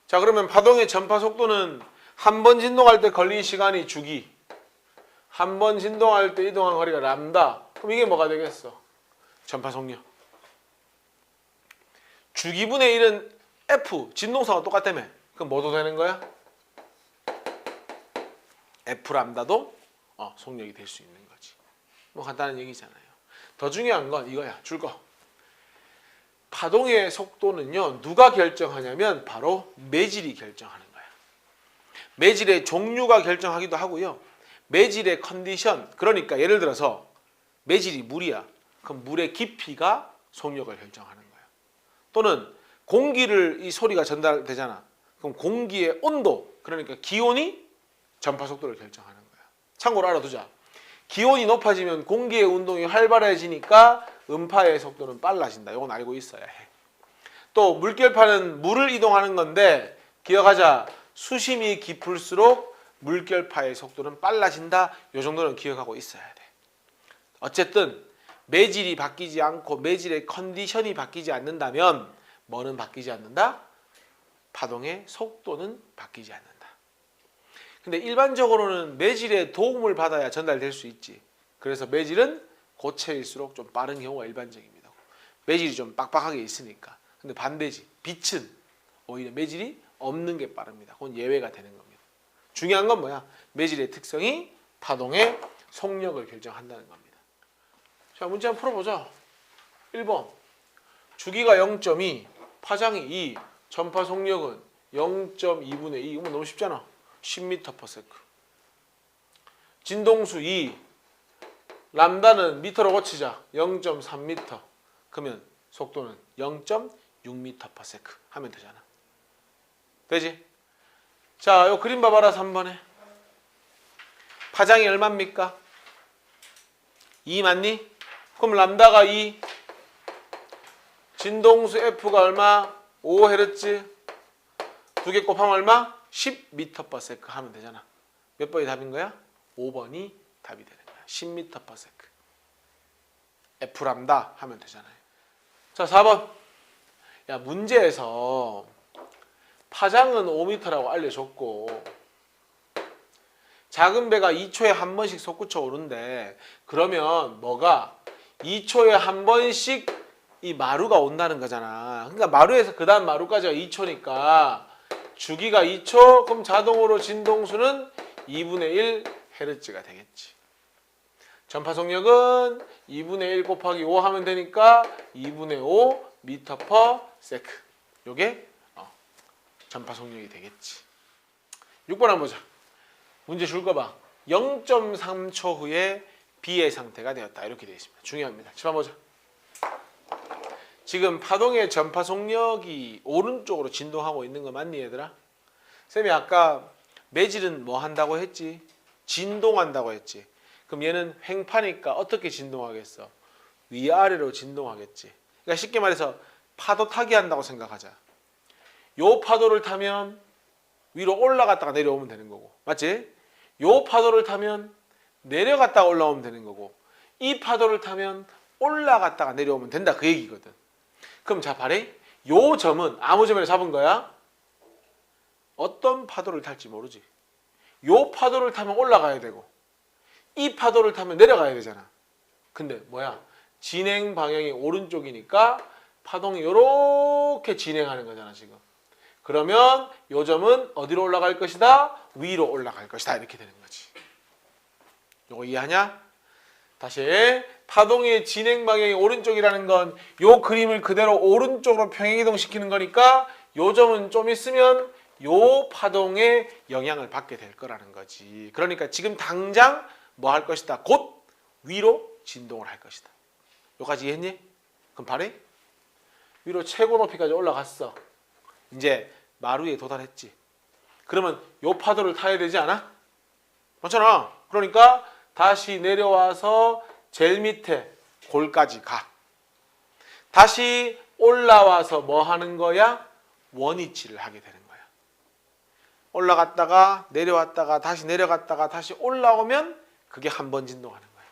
자, 그러면 파동의 전파 속도는 한 번 진동할 때 걸린 시간이 주기, 한 번 진동할 때 이동한 거리가 람다. 그럼 이게 뭐가 되겠어? 전파 속력. 주기분의 1은 F, 진동수가 똑같다며. 그럼 뭐도 되는 거야? F 람다도 속력이 될 수 있는 거지. 뭐 간단한 얘기잖아요. 더 중요한 건 이거야. 줄 거. 파동의 속도는요. 누가 결정하냐면 바로 매질이 결정하는 거야. 매질의 종류가 결정하기도 하고요. 매질의 컨디션. 그러니까 예를 들어서 매질이 물이야. 그럼 물의 깊이가 속력을 결정하는 거야. 또는 공기를 이 소리가 전달되잖아. 그럼 공기의 온도. 그러니까 기온이 전파 속도를 결정하는 거야. 참고로 알아두자. 기온이 높아지면 공기의 운동이 활발해지니까 음파의 속도는 빨라진다. 이건 알고 있어야 해. 또 물결파는 물을 이동하는 건데 기억하자. 수심이 깊을수록 물결파의 속도는 빨라진다. 이 정도는 기억하고 있어야 돼. 어쨌든 매질이 바뀌지 않고 매질의 컨디션이 바뀌지 않는다면 뭐는 바뀌지 않는다? 파동의 속도는 바뀌지 않는다. 근데 일반적으로는 매질의 도움을 받아야 전달될 수 있지. 그래서 매질은 고체일수록 좀 빠른 경우가 일반적입니다. 매질이 좀 빡빡하게 있으니까. 근데 반대지. 빛은 오히려 매질이 없는 게 빠릅니다. 그건 예외가 되는 겁니다. 중요한 건 뭐야? 매질의 특성이 파동의 속력을 결정한다는 겁니다. 자, 문제 한번 풀어보자. 1번. 주기가 0.2, 파장이 2, 전파 속력은 0.2분의 2. 이거 너무 쉽잖아. 10m/s. 진동수 2. 람다는 미터로 고치자. 0.3m. 그러면 속도는 0.6m/s 하면 되잖아. 되지? 자, 요 그림 봐봐라. 3번에. 파장이 얼마입니까? 2 맞니? 그럼 람다가 2. 진동수 F가 얼마? 5Hz. 두 개 곱하면 얼마? 10m/s 하면 되잖아. 몇 번이 답인 거야? 5번이 답이 되는 거야. 10m/s. F 람다 하면 되잖아요. 자, 4번. 야, 문제에서 파장은 5m라고 알려줬고 작은 배가 2초에 한 번씩 솟구쳐 오른데 그러면 뭐가 2초에 한 번씩 이 마루가 온다는 거잖아. 그러니까 마루에서 그 다음 마루까지가 2초니까 주기가 2초, 그럼 자동으로 진동수는 2분의 1Hz가 되겠지. 전파 속력은 2분의 1 곱하기 5 하면 되니까 2분의 5 m/s. 요게 전파 속력이 되겠지. 6번 한번 보자. 문제 줄 거 봐. 0.3초 후에 B의 상태가 되었다. 이렇게 되어 있습니다. 중요합니다. 짚어보자. 지금 파동의 전파 속력이 오른쪽으로 진동하고 있는 거 맞니 얘들아? 쌤이 아까 매질은 뭐 한다고 했지? 진동한다고 했지. 그럼 얘는 횡파니까 어떻게 진동하겠어? 위아래로 진동하겠지. 그러니까 쉽게 말해서 파도 타기 한다고 생각하자. 요 파도를 타면 위로 올라갔다가 내려오면 되는 거고. 맞지? 요 파도를 타면 내려갔다가 올라오면 되는 거고. 이 파도를 타면 올라갔다가 내려오면 된다. 그 얘기거든. 그럼 자, 봐래. 요 점은 아무 점에나 잡은 거야. 어떤 파도를 탈지 모르지. 요 파도를 타면 올라가야 되고 이 파도를 타면 내려가야 되잖아. 근데 뭐야? 진행 방향이 오른쪽이니까 파동이 요렇게 진행하는 거잖아 지금. 그러면 요 점은 어디로 올라갈 것이다? 위로 올라갈 것이다. 이렇게 되는 거지. 요거 이해하냐? 다시 파동의 진행 방향이 오른쪽이라는 건 요 그림을 그대로 오른쪽으로 평행이동 시키는 거니까 요 점은 좀 있으면 요 파동의 영향을 받게 될 거라는 거지. 그러니까 지금 당장 뭐 할 것이다? 곧 위로 진동을 할 것이다. 요까지 이해했니? 그럼 바로 위로 최고 높이까지 올라갔어. 이제 마루에 도달했지. 그러면 요 파도를 타야 되지 않아? 맞잖아. 그러니까 다시 내려와서 제일 밑에 골까지 가. 다시 올라와서 뭐 하는 거야? 원위치를 하게 되는 거야. 올라갔다가 내려왔다가 다시 내려갔다가 다시 올라오면 그게 한 번 진동하는 거야.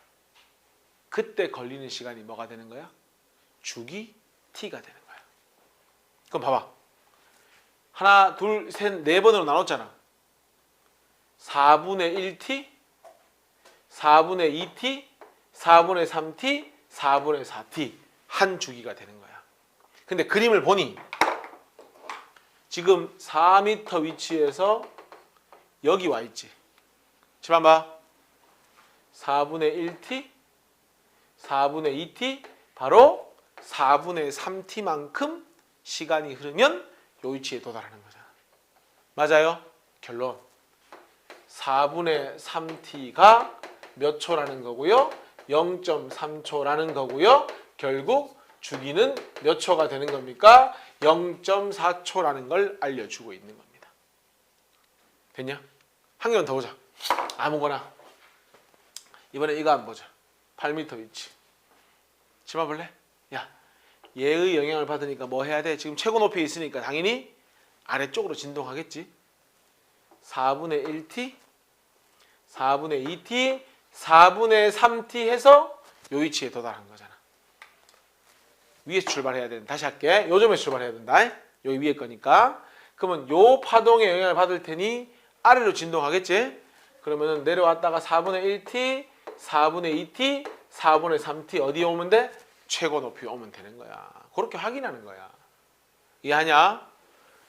그때 걸리는 시간이 뭐가 되는 거야? 주기 t가 되는 거야. 그럼 봐봐. 하나, 둘, 셋, 네 번으로 나눴잖아. 4분의 1t, 4분의 2t, 4분의 3t, 4분의 4t 한 주기가 되는 거야. 근데 그림을 보니 지금 4m 위치에서 여기 와 있지. 지금 봐. 4분의 1t, 4분의 2t, 바로 4분의 3t만큼 시간이 흐르면 요 위치에 도달하는 거잖아. 맞아요? 결론. 4분의 3t가 몇 초라는 거고요? 0.3초라는 거고요. 결국 주기는 몇 초가 되는 겁니까? 0.4초라는 걸 알려주고 있는 겁니다. 됐냐? 한 개만 더 보자. 아무거나. 이번에 이거 한번 보자. 8m 위치. 집어볼래? 야, 얘의 영향을 받으니까 뭐 해야 돼? 지금 최고 높이에 있으니까 당연히 아래쪽으로 진동하겠지. 4분의 1t, 4분의 2t, 4분의 3t 해서 요 위치에 도달한 거잖아. 위에서 출발해야 되는. 다시 할게. 요 점에서 출발해야 된다. 여기 위에 거니까. 그러면 요 파동의 영향을 받을 테니 아래로 진동하겠지. 그러면은 내려왔다가 4분의 1t, 4분의 2t, 4분의 3t 어디에 오면 돼? 최고 높이 오면 되는 거야. 그렇게 확인하는 거야. 이해하냐?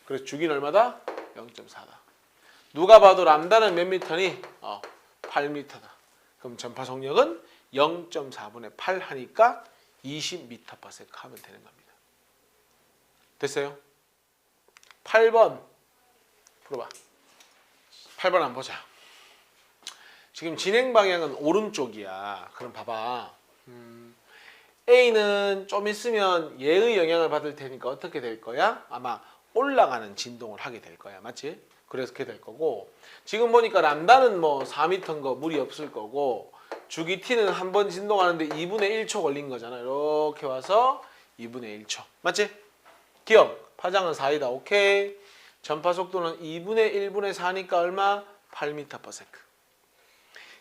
그래서 주기는 얼마다? 0.4다. 누가 봐도 람다는 몇 미터니? 8m다. 그럼 전파 속력은 0.4분의 8 하니까 20m/s 하면 되는 겁니다. 됐어요? 8번 풀어봐. 8번 한번 보자. 지금 진행 방향은 오른쪽이야. 그럼 봐봐. A는 좀 있으면 얘의 영향을 받을 테니까 어떻게 될 거야? 아마 올라가는 진동을 하게 될 거야. 맞지? 그래서 그렇게 될 거고, 지금 보니까 람다는 뭐 4m인 거 무리 없을 거고, 주기 t는 한 번 진동하는데 2분의 1초 걸린 거잖아. 이렇게 와서 2분의 1초. 맞지? 기억. 파장은 4이다. 오케이. 전파 속도는 2분의 1분의 4니까 얼마? 8m/s.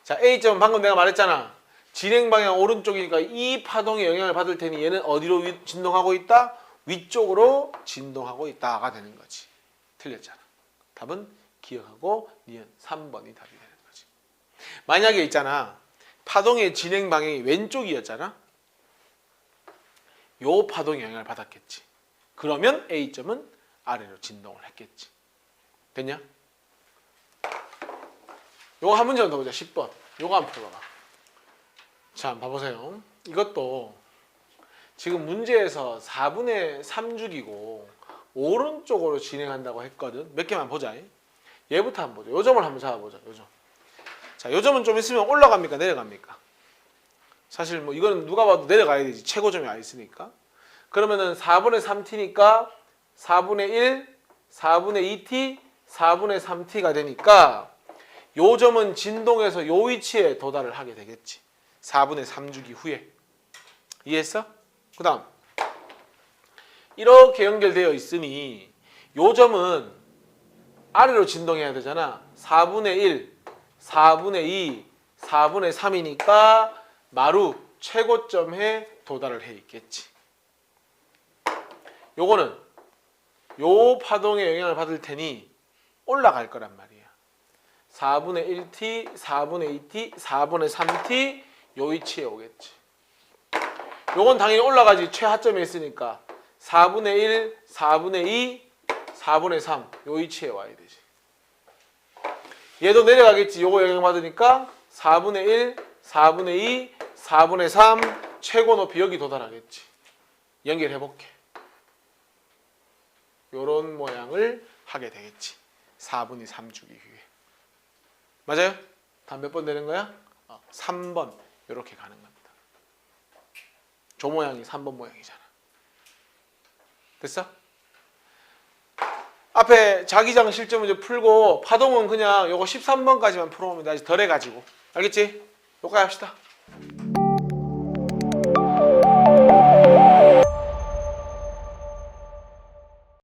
자, A점은 방금 내가 말했잖아. 진행 방향 오른쪽이니까 이 파동의 영향을 받을 테니 얘는 어디로 진동하고 있다? 위쪽으로 진동하고 있다가 되는 거지. 틀렸잖아. 답은 기억하고 니은 3번이 답이 되는 거지. 만약에 있잖아. 파동의 진행 방향이 왼쪽이었잖아. 요 파동의 영향을 받았겠지. 그러면 A점은 아래로 진동을 했겠지. 됐냐? 요거 한 문제만 더 보자. 10번. 요거 한번 풀어봐봐. 자, 한번 봐보세요. 이것도 지금 문제에서 4분의 3주기고 오른쪽으로 진행한다고 했거든. 몇 개만 보자. 얘부터 한번 보자. 요 점을 한번 잡아보자. 요 점. 자, 요 점은 좀 있으면 올라갑니까? 내려갑니까? 사실 뭐 이거는 누가 봐도 내려가야 되지. 최고점이 와 있으니까. 그러면은 4분의 3t니까 4분의 1, 4분의 2t, 4분의 3t가 되니까 요 점은 진동에서 요 위치에 도달을 하게 되겠지. 4분의 3주기 후에. 이해했어? 그 다음 이렇게 연결되어 있으니 요 점은 아래로 진동해야 되잖아. 4분의 1, 4분의 2, 4분의 3이니까 마루 최고점에 도달을 해 있겠지. 요거는 요 파동의 영향을 받을 테니 올라갈 거란 말이야. 4분의 1t, 4분의 2t, 4분의 3t 요 위치에 오겠지. 요건 당연히 올라가지. 최하점에 있으니까 4분의 1, 4분의 2, 4분의 3 요 위치에 와야 되지. 얘도 내려가겠지. 요거 영향받으니까 4분의 1, 4분의 2, 4분의 3 최고 높이 여기 도달하겠지. 연결해볼게. 요런 모양을 하게 되겠지. 4분의 3주기 후에. 맞아요? 다음 몇 번 되는 거야? 3번 이렇게 가는 겁니다. 저 모양이 3번 모양이잖아. 됐어? 앞에 자기장 실점 문제 풀고 파동은 그냥 요거 13번까지만 풀어보면 아직 덜 해가지고. 알겠지? 요거까지 합시다.